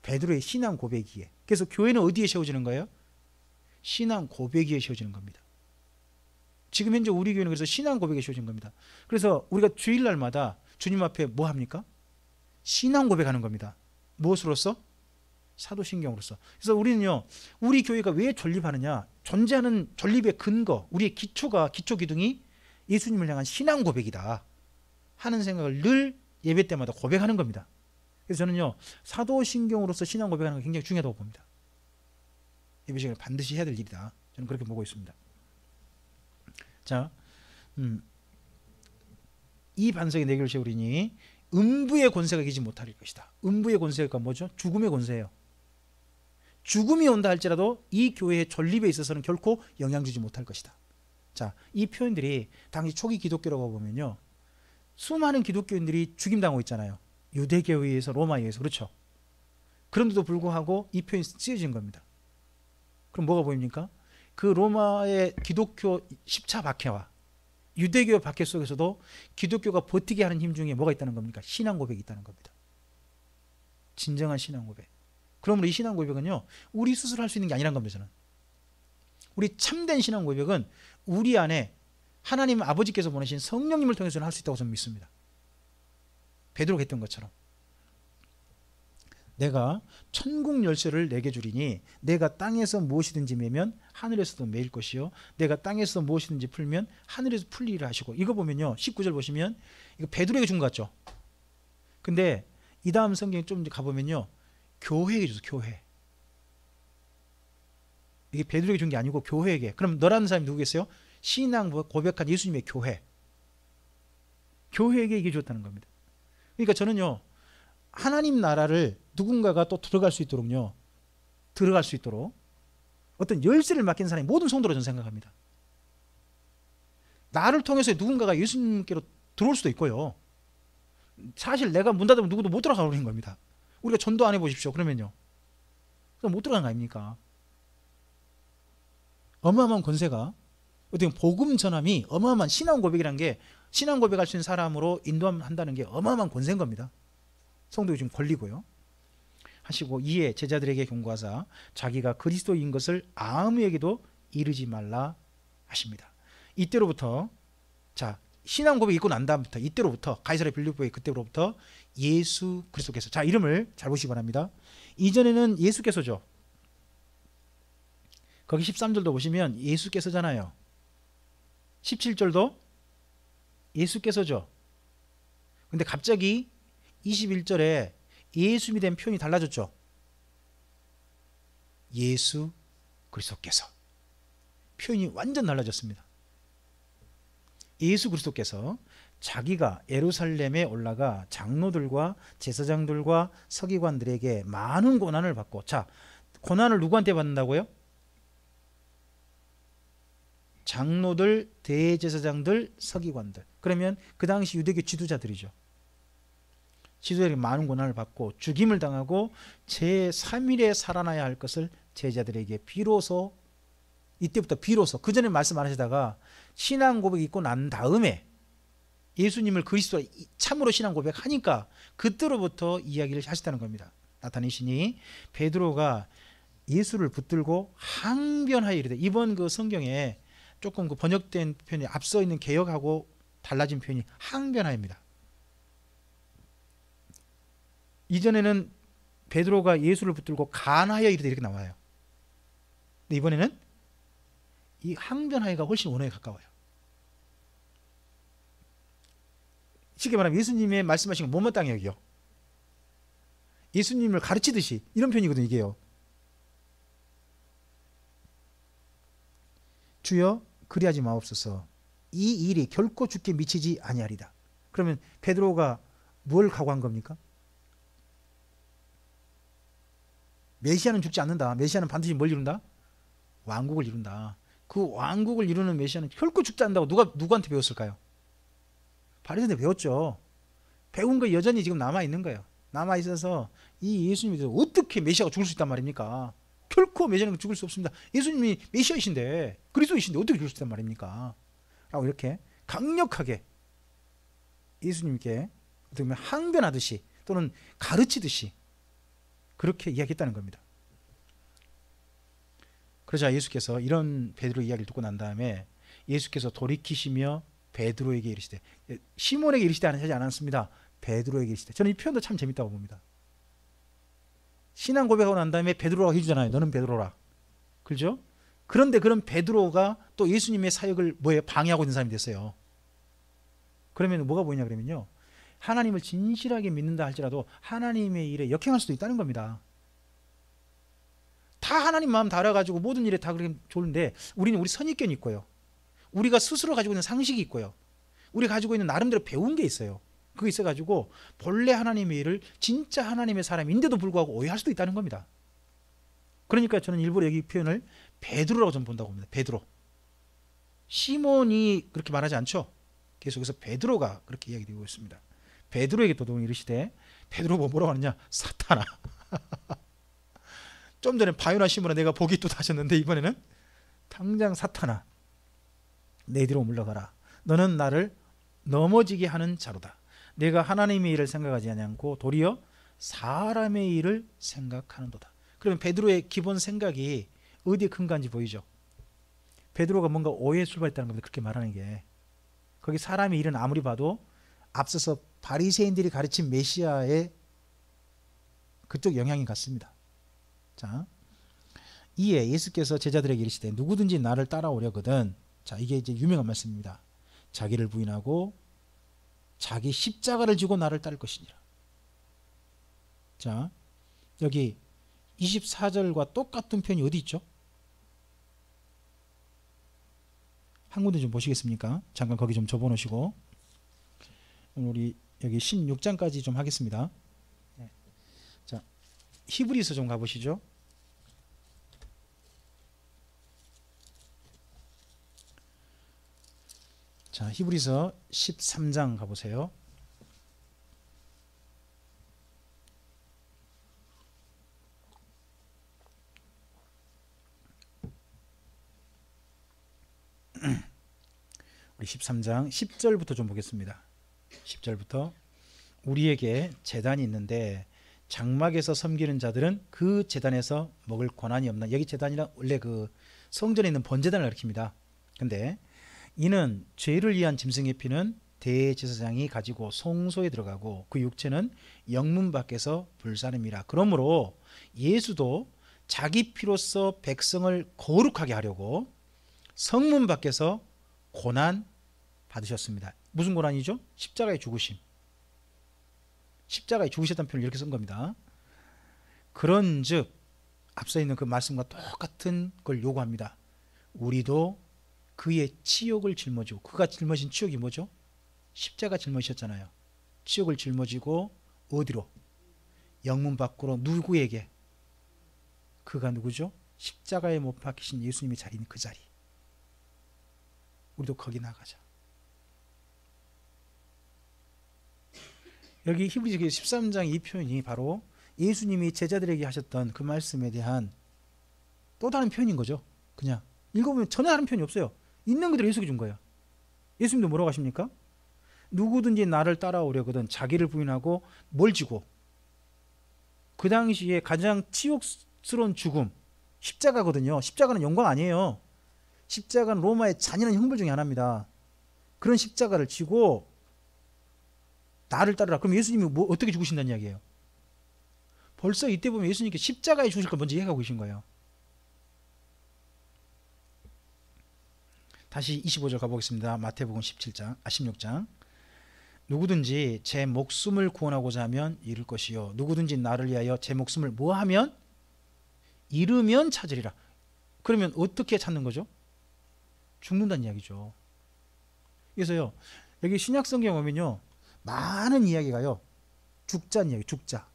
베드로의 신앙 고백 위에. 그래서 교회는 어디에 세워지는 거예요? 신앙 고백 위에 세워지는 겁니다. 지금 현재 우리 교회는 그래서 신앙 고백에 세워진 겁니다. 그래서 우리가 주일날마다 주님 앞에 뭐 합니까? 신앙 고백하는 겁니다. 무엇으로써? 사도신경으로서. 그래서 우리는요, 우리 교회가 왜 존립하느냐? 존재하는 존립의 근거, 우리의 기초가, 기초 기둥이 예수님을 향한 신앙 고백이다 하는 생각을 늘 예배 때마다 고백하는 겁니다. 그래서 저는요, 사도신경으로서 신앙 고백하는 게 굉장히 중요하다고 봅니다. 예배 시간에 반드시 해야 될 일이다. 저는 그렇게 보고 있습니다. 자, 이 반석에 내 교회를 세우리니 음부의 권세가 이기지 못할 것이다. 음부의 권세가 뭐죠? 죽음의 권세예요. 죽음이 온다 할지라도 이 교회의 존립에 있어서는 결코 영향 주지 못할 것이다. 자, 이 표현들이 당시 초기 기독교라고 보면요, 수많은 기독교인들이 죽임당하고 있잖아요. 유대교에 의해서, 로마에 의해서. 그렇죠? 그런데도 불구하고 이 표현이 쓰여진 겁니다. 그럼 뭐가 보입니까? 그 로마의 기독교 십자 박해와 유대교 박해 속에서도 기독교가 버티게 하는 힘 중에 뭐가 있다는 겁니까? 신앙 고백이 있다는 겁니다. 진정한 신앙 고백. 그러므로 이 신앙 고백은요, 우리 스스로 할 수 있는 게 아니란 겁니다. 저는. 우리 참된 신앙 고백은 우리 안에 하나님 아버지께서 보내신 성령님을 통해서는 할 수 있다고 저는 믿습니다. 베드로가 했던 것처럼. 내가 천국 열쇠를 내게 주리니 내가 땅에서 무엇이든지 매면 하늘에서도 매일 것이요 내가 땅에서 무엇이든지 풀면 하늘에서 풀리리라 하시고. 이거 보면요, 19절 보시면 이거 베드로에게 준 것 같죠? 근데 이 다음 성경에 좀 가보면요, 교회에게 줬어. 교회. 이게 베드로에게 준 게 아니고 교회에게. 그럼 너라는 사람이 누구겠어요? 신앙 고백한 예수님의 교회. 교회에게 이게 줬다는 겁니다. 그러니까 저는요, 하나님 나라를 누군가가 또 들어갈 수 있도록요, 들어갈 수 있도록 어떤 열쇠를 맡긴 사람이 모든 성도로 저는 생각합니다. 나를 통해서 누군가가 예수님께로 들어올 수도 있고요, 사실 내가 문 닫으면 누구도 못 들어가는 겁니다. 우리가 전도 안 해보십시오. 그러면요, 그럼 못 들어가는 거 아닙니까? 어마어마한 권세가, 어떻게 복음 전함이 어마어마한 신앙 고백이라는 게, 신앙 고백할 수 있는 사람으로 인도한다는 게 어마어마한 권세인 겁니다. 성도가 지금 걸리고요 하시고, 이에 제자들에게 경고하사 자기가 그리스도인 것을 아무에게도 이르지 말라 하십니다. 이때로부터, 자, 신앙 고백이 있고 난 다음부터, 이때로부터 가이사랴 빌립보의 그때로부터 예수 그리스도께서, 자, 이름을 잘 보시기 바랍니다. 이전에는 예수께서죠. 거기 13절도 보시면 예수께서잖아요. 17절도 예수께서죠. 근데 갑자기 21절에 예수님이 된 표현이 달라졌죠. 예수 그리스도께서. 표현이 완전 달라졌습니다. 예수 그리스도께서 자기가 예루살렘에 올라가 장로들과 제사장들과 서기관들에게 많은 고난을 받고, 자, 고난을 누구한테 받는다고요? 장로들, 대제사장들, 서기관들. 그러면 그 당시 유대교 지도자들이죠. 지도자들이 많은 고난을 받고 죽임을 당하고 제3일에 살아나야 할 것을 제자들에게 비로소, 이때부터 비로소, 그 전에 말씀 안 하시다가 신앙 고백 있고 난 다음에 예수님을 그리스도 참으로 신앙 고백하니까 그때로부터 이야기를 하셨다는 겁니다. 나타내시니 베드로가 예수를 붙들고 항변하여 이르되, 이번 그 성경에 조금 그 번역된 표현이 앞서 있는 개역하고 달라진 표현이 항변하여입니다. 이전에는 베드로가 예수를 붙들고 간하여 이르되 이렇게 나와요. 근데 이번에는 이 항변하여가 훨씬 원어에 가까워요. 쉽게 말하면 예수님의 말씀하신 건 못마땅히 여기요. 예수님을 가르치듯이 이런 표현이거든요. 이게요. 주여 그리하지 마옵소서. 이 일이 결코 주께 미치지 아니하리다. 그러면 베드로가 뭘 각오한 겁니까? 메시아는 죽지 않는다. 메시아는 반드시 뭘 이룬다? 왕국을 이룬다. 그 왕국을 이루는 메시아는 결코 죽지 않는다고 누구한테 배웠을까요? 바리새인한테 배웠죠. 배운 거 여전히 지금 남아있는 거예요. 남아있어서 이 예수님이 어떻게 메시아가 죽을 수 있단 말입니까? 결코 메시아는 죽을 수 없습니다. 예수님이 메시아이신데, 그리스도이신데 어떻게 죽을 수 있단 말입니까? 라고 이렇게 강력하게 예수님께 어떻게 보면 항변하듯이 또는 가르치듯이 그렇게 이야기했다는 겁니다. 그러자 예수께서 이런 베드로 이야기를 듣고 난 다음에 예수께서 돌이키시며 베드로에게 이르시되, 시몬에게 이르시되 하지 않았습니다. 베드로에게 이르시되. 저는 이 표현도 참 재밌다고 봅니다. 신앙 고백하고 난 다음에 베드로라고 해주잖아요. 너는 베드로라. 그렇죠? 그런데 그런 베드로가 또 예수님의 사역을 방해하고 있는 사람이 됐어요. 그러면 뭐가 보이냐 그러면요, 하나님을 진실하게 믿는다 할지라도 하나님의 일에 역행할 수도 있다는 겁니다. 다 하나님 마음 다 알아가지고 모든 일에 다 그렇게 좋은데 우리는 우리 선입견이 있고요. 우리가 스스로 가지고 있는 상식이 있고요. 우리가 가지고 있는 나름대로 배운 게 있어요. 그게 있어가지고 본래 하나님의 일을 진짜 하나님의 사람인데도 불구하고 오해할 수도 있다는 겁니다. 그러니까 저는 일부러 여기 표현을 베드로라고 좀 본다고 봅니다. 베드로. 시몬이 그렇게 말하지 않죠. 계속해서 베드로가 그렇게 이야기되고 있습니다. 베드로에게 또 이르시되, 베드로 뭐라고 하느냐? 사탄아. 좀 전에 바요나 시몬아 내가 보기 또 하셨는데 이번에는 당장 사탄아, 내 뒤로 물러가라. 너는 나를 넘어지게 하는 자로다. 내가 하나님의 일을 생각하지 않고 도리어 사람의 일을 생각하는도다. 그러면 베드로의 기본 생각이 어디에 근거한지 보이죠? 베드로가 뭔가 오해에 출발했다는 겁니다. 그렇게 말하는 게. 거기 사람의 일은 아무리 봐도 앞서서 바리새인들이 가르친 메시아의 그쪽 영향이 같습니다. 자, 이에 예수께서 제자들에게 이르시되 누구든지 나를 따라오려거든. 자, 이게 이제 유명한 말씀입니다. 자기를 부인하고 자기 십자가를 지고 나를 따를 것이니라. 자, 여기 24절과 똑같은 표현이 어디 있죠? 한 군데 좀 보시겠습니까? 잠깐 거기 좀 접어놓으시고 우리 여기 16장까지 좀 하겠습니다. 자, 히브리서 좀 가보시죠. 자, 히브리서 13장 가보세요. 우리 13장 10절부터 좀 보겠습니다. 10절부터 우리에게 제단이 있는데 장막에서 섬기는 자들은 그 제단에서 먹을 권한이 없나. 여기 제단이란 원래 그 성전에 있는 번제단을 가리킵니다. 근데 이는 죄를 위한 짐승의 피는 대제사장이 가지고 성소에 들어가고 그 육체는 영문 밖에서 불사름이라. 그러므로 예수도 자기 피로써 백성을 거룩하게 하려고 성문 밖에서 고난 받으셨습니다. 무슨 고난이죠? 십자가의 죽으심. 십자가에 죽으셨다는 표현을 이렇게 쓴 겁니다. 그런즉 앞서 있는 그 말씀과 똑같은 걸 요구합니다. 우리도 그의 치욕을 짊어지고, 그가 짊어진 치욕이 뭐죠? 십자가 짊어지셨잖아요. 치욕을 짊어지고 어디로? 영문 밖으로. 누구에게? 그가 누구죠? 십자가에 못 박히신 예수님의 자리는 그 자리. 우리도 거기 나가자. 여기 히브리서 13장 이 표현이 바로 예수님이 제자들에게 하셨던 그 말씀에 대한 또 다른 표현인 거죠. 그냥 읽어보면 전혀 다른 표현이 없어요. 있는 그대로 해석해 준 거예요. 예수님도 뭐라고 하십니까? 누구든지 나를 따라오려거든 자기를 부인하고 뭘 지고, 그 당시에 가장 치욕스러운 죽음, 십자가거든요. 십자가는 영광 아니에요. 십자가는 로마의 잔인한 형벌 중에 하나입니다. 그런 십자가를 지고 나를 따르라. 그럼 예수님이 뭐 어떻게 죽으신다는 이야기예요? 벌써 이때 보면 예수님께 십자가에 죽으실 걸 먼저 얘기하고 계신 거예요. 다시 25절 가보겠습니다. 마태복음 16장. 누구든지 제 목숨을 구원하고자 하면 잃을 것이요, 누구든지 나를 위하여 제 목숨을 뭐하면? 잃으면 찾으리라. 그러면 어떻게 찾는 거죠? 죽는다는 이야기죠. 그래서요, 여기 신약 성경 보면요, 많은 이야기가요, 죽자는 이야기, 죽자.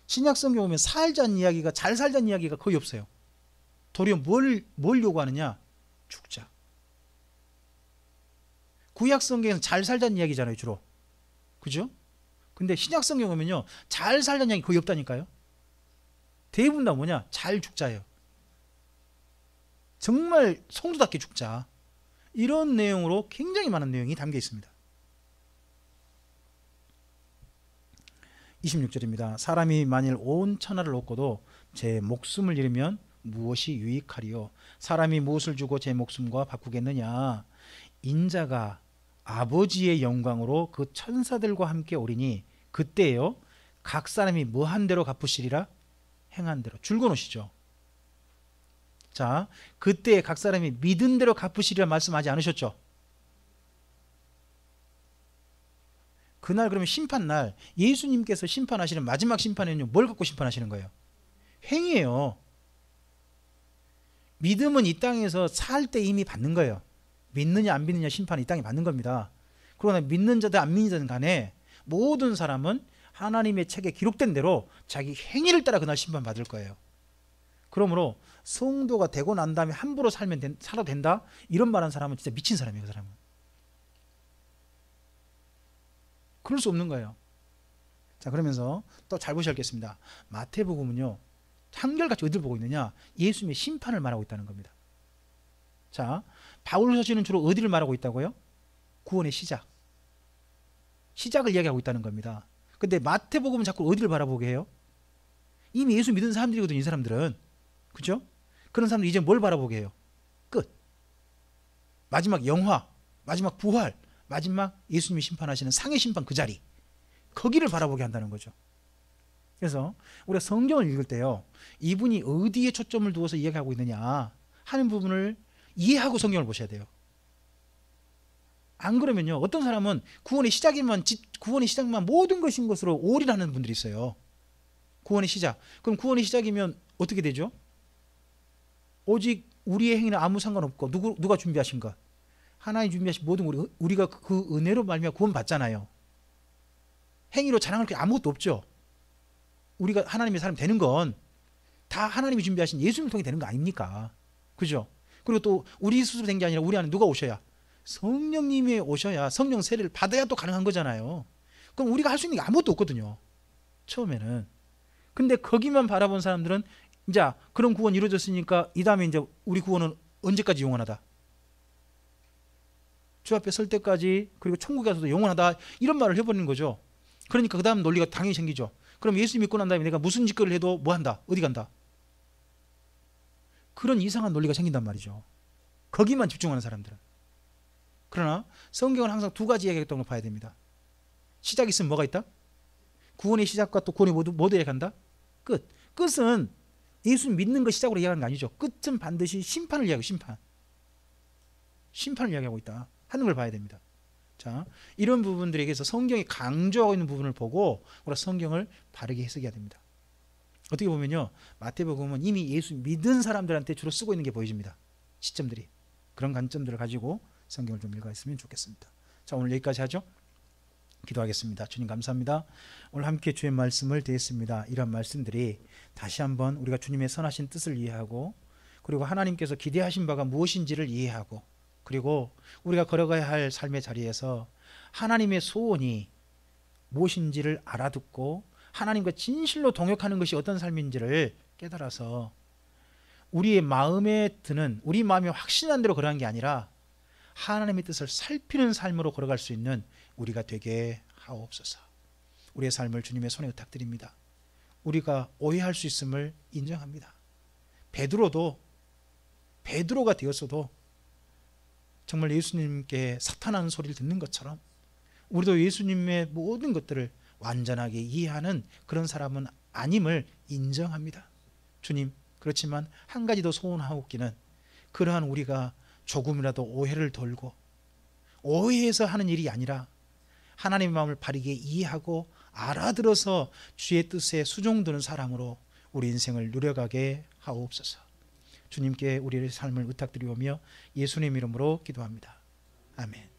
신약 성경 보면 살자는 이야기가, 잘 살자는 이야기가 거의 없어요. 도리어 뭘 요구하느냐? 죽자. 구약 성경에서 잘 살자는 이야기잖아요, 주로. 그죠? 근데 신약 성경 보면요, 잘 살자는 이야기 거의 없다니까요. 대부분 다 뭐냐? 잘 죽자예요. 정말 성도답게 죽자. 이런 내용으로 굉장히 많은 내용이 담겨 있습니다. 26절입니다. 사람이 만일 온 천하를 얻고도 제 목숨을 잃으면 무엇이 유익하리요? 사람이 무엇을 주고 제 목숨과 바꾸겠느냐? 인자가 아버지의 영광으로 그 천사들과 함께 오리니 그때요 각 사람이 뭐한 대로 갚으시리라? 행한 대로. 줄거놓으시죠. 자, 그때 각 사람이 믿은 대로 갚으시리라 말씀하지 않으셨죠? 그날 그러면 심판날 예수님께서 심판하시는 마지막 심판에는요, 뭘 갖고 심판하시는 거예요? 행위예요. 믿음은 이 땅에서 살 때 이미 받는 거예요. 믿느냐 안 믿느냐 심판을 이 땅에 받는 겁니다. 그러나 믿는 자든 안 믿는 자든 간에 모든 사람은 하나님의 책에 기록된 대로 자기 행위를 따라 그날 심판받을 거예요. 그러므로 성도가 되고 난 다음에 함부로 살아도 된다? 이런 말하는 사람은 진짜 미친 사람이에요. 그 사람은. 그럴 수 없는 거예요. 자, 그러면서 또 잘 보셔야겠습니다. 마태복음은요, 한결같이 어디를 보고 있느냐? 예수님의 심판을 말하고 있다는 겁니다. 자, 바울서신은 주로 어디를 말하고 있다고요? 구원의 시작. 시작을 이야기하고 있다는 겁니다. 근데 마태복음은 자꾸 어디를 바라보게 해요? 이미 예수 믿은 사람들이거든요, 이 사람들은. 그죠? 그런 사람들 이제 뭘 바라보게 해요? 끝. 마지막 영화, 마지막 부활, 마지막 예수님이 심판하시는 상의 심판 그 자리. 거기를 바라보게 한다는 거죠. 그래서 우리가 성경을 읽을 때요, 이분이 어디에 초점을 두어서 이야기하고 있느냐 하는 부분을 이해하고 성경을 보셔야 돼요. 안 그러면요, 어떤 사람은 구원의 시작만 모든 것인 것으로 올인하는 분들이 있어요. 구원의 시작. 그럼 구원의 시작이면 어떻게 되죠? 오직 우리의 행위는 아무 상관없고 누가 준비하신 것? 하나님 준비하신 모든 우리가 그 은혜로 말미암아 구원 받잖아요. 행위로 자랑할 게 아무것도 없죠. 우리가 하나님의 사람 되는 건 다 하나님이 준비하신 예수님을 통해 되는 거 아닙니까? 그죠? 그리고 또 우리 스스로 된 게 아니라 우리 안에 누가 오셔야? 성령님이 오셔야, 성령 세례를 받아야 또 가능한 거잖아요. 그럼 우리가 할 수 있는 게 아무것도 없거든요, 처음에는. 근데 거기만 바라본 사람들은 이제 그런 구원 이루어졌으니까 이 다음에 이제 우리 구원은 언제까지 영원하다? 주 앞에 설 때까지, 그리고 천국에 가서도 영원하다, 이런 말을 해버리는 거죠. 그러니까 그 다음 논리가 당연히 생기죠. 그럼 예수 믿고 난 다음에 내가 무슨 짓거리를 해도 뭐 한다? 어디 간다? 그런 이상한 논리가 생긴단 말이죠, 거기만 집중하는 사람들은. 그러나 성경은 항상 두 가지 이야기했던 걸 봐야 됩니다. 시작이 있으면 뭐가 있다? 구원의 시작과 또 구원이 모두 이야기한다? 끝. 끝은 예수 믿는 거 시작으로 이야기하는 거 아니죠. 끝은 반드시 심판을 이야기해요. 심판을 이야기하고 있다 하는 걸 봐야 됩니다. 자, 이런 부분들에게서 성경이 강조하고 있는 부분을 보고 우리가 성경을 바르게 해석해야 됩니다. 어떻게 보면요, 마태복음은 이미 예수 믿은 사람들한테 주로 쓰고 있는 게 보여집니다. 시점들이, 그런 관점들을 가지고 성경을 좀 읽어했으면 좋겠습니다. 자, 오늘 여기까지 하죠. 기도하겠습니다. 주님 감사합니다. 오늘 함께 주의 말씀을 듣습니다. 이런 말씀들이 다시 한번 우리가 주님의 선하신 뜻을 이해하고, 그리고 하나님께서 기대하신 바가 무엇인지를 이해하고, 그리고 우리가 걸어가야 할 삶의 자리에서 하나님의 소원이 무엇인지를 알아듣고 하나님과 진실로 동역하는 것이 어떤 삶인지를 깨달아서 우리의 마음에 드는, 우리 마음이 확신한 대로 걸어가는 게 아니라 하나님의 뜻을 살피는 삶으로 걸어갈 수 있는 우리가 되게 하옵소서. 우리의 삶을 주님의 손에 의탁드립니다. 우리가 오해할 수 있음을 인정합니다. 베드로가 되었어도 정말 예수님께 사탄하는 소리를 듣는 것처럼 우리도 예수님의 모든 것들을 완전하게 이해하는 그런 사람은 아님을 인정합니다. 주님, 그렇지만 한 가지 더 소원하옵기는, 그러한 우리가 조금이라도 오해를 돌고 오해해서 하는 일이 아니라 하나님의 마음을 바르게 이해하고 알아들어서 주의 뜻에 수종드는 사람으로 우리 인생을 누려가게 하옵소서. 주님께 우리의 삶을 의탁드리오며 예수님 이름으로 기도합니다. 아멘.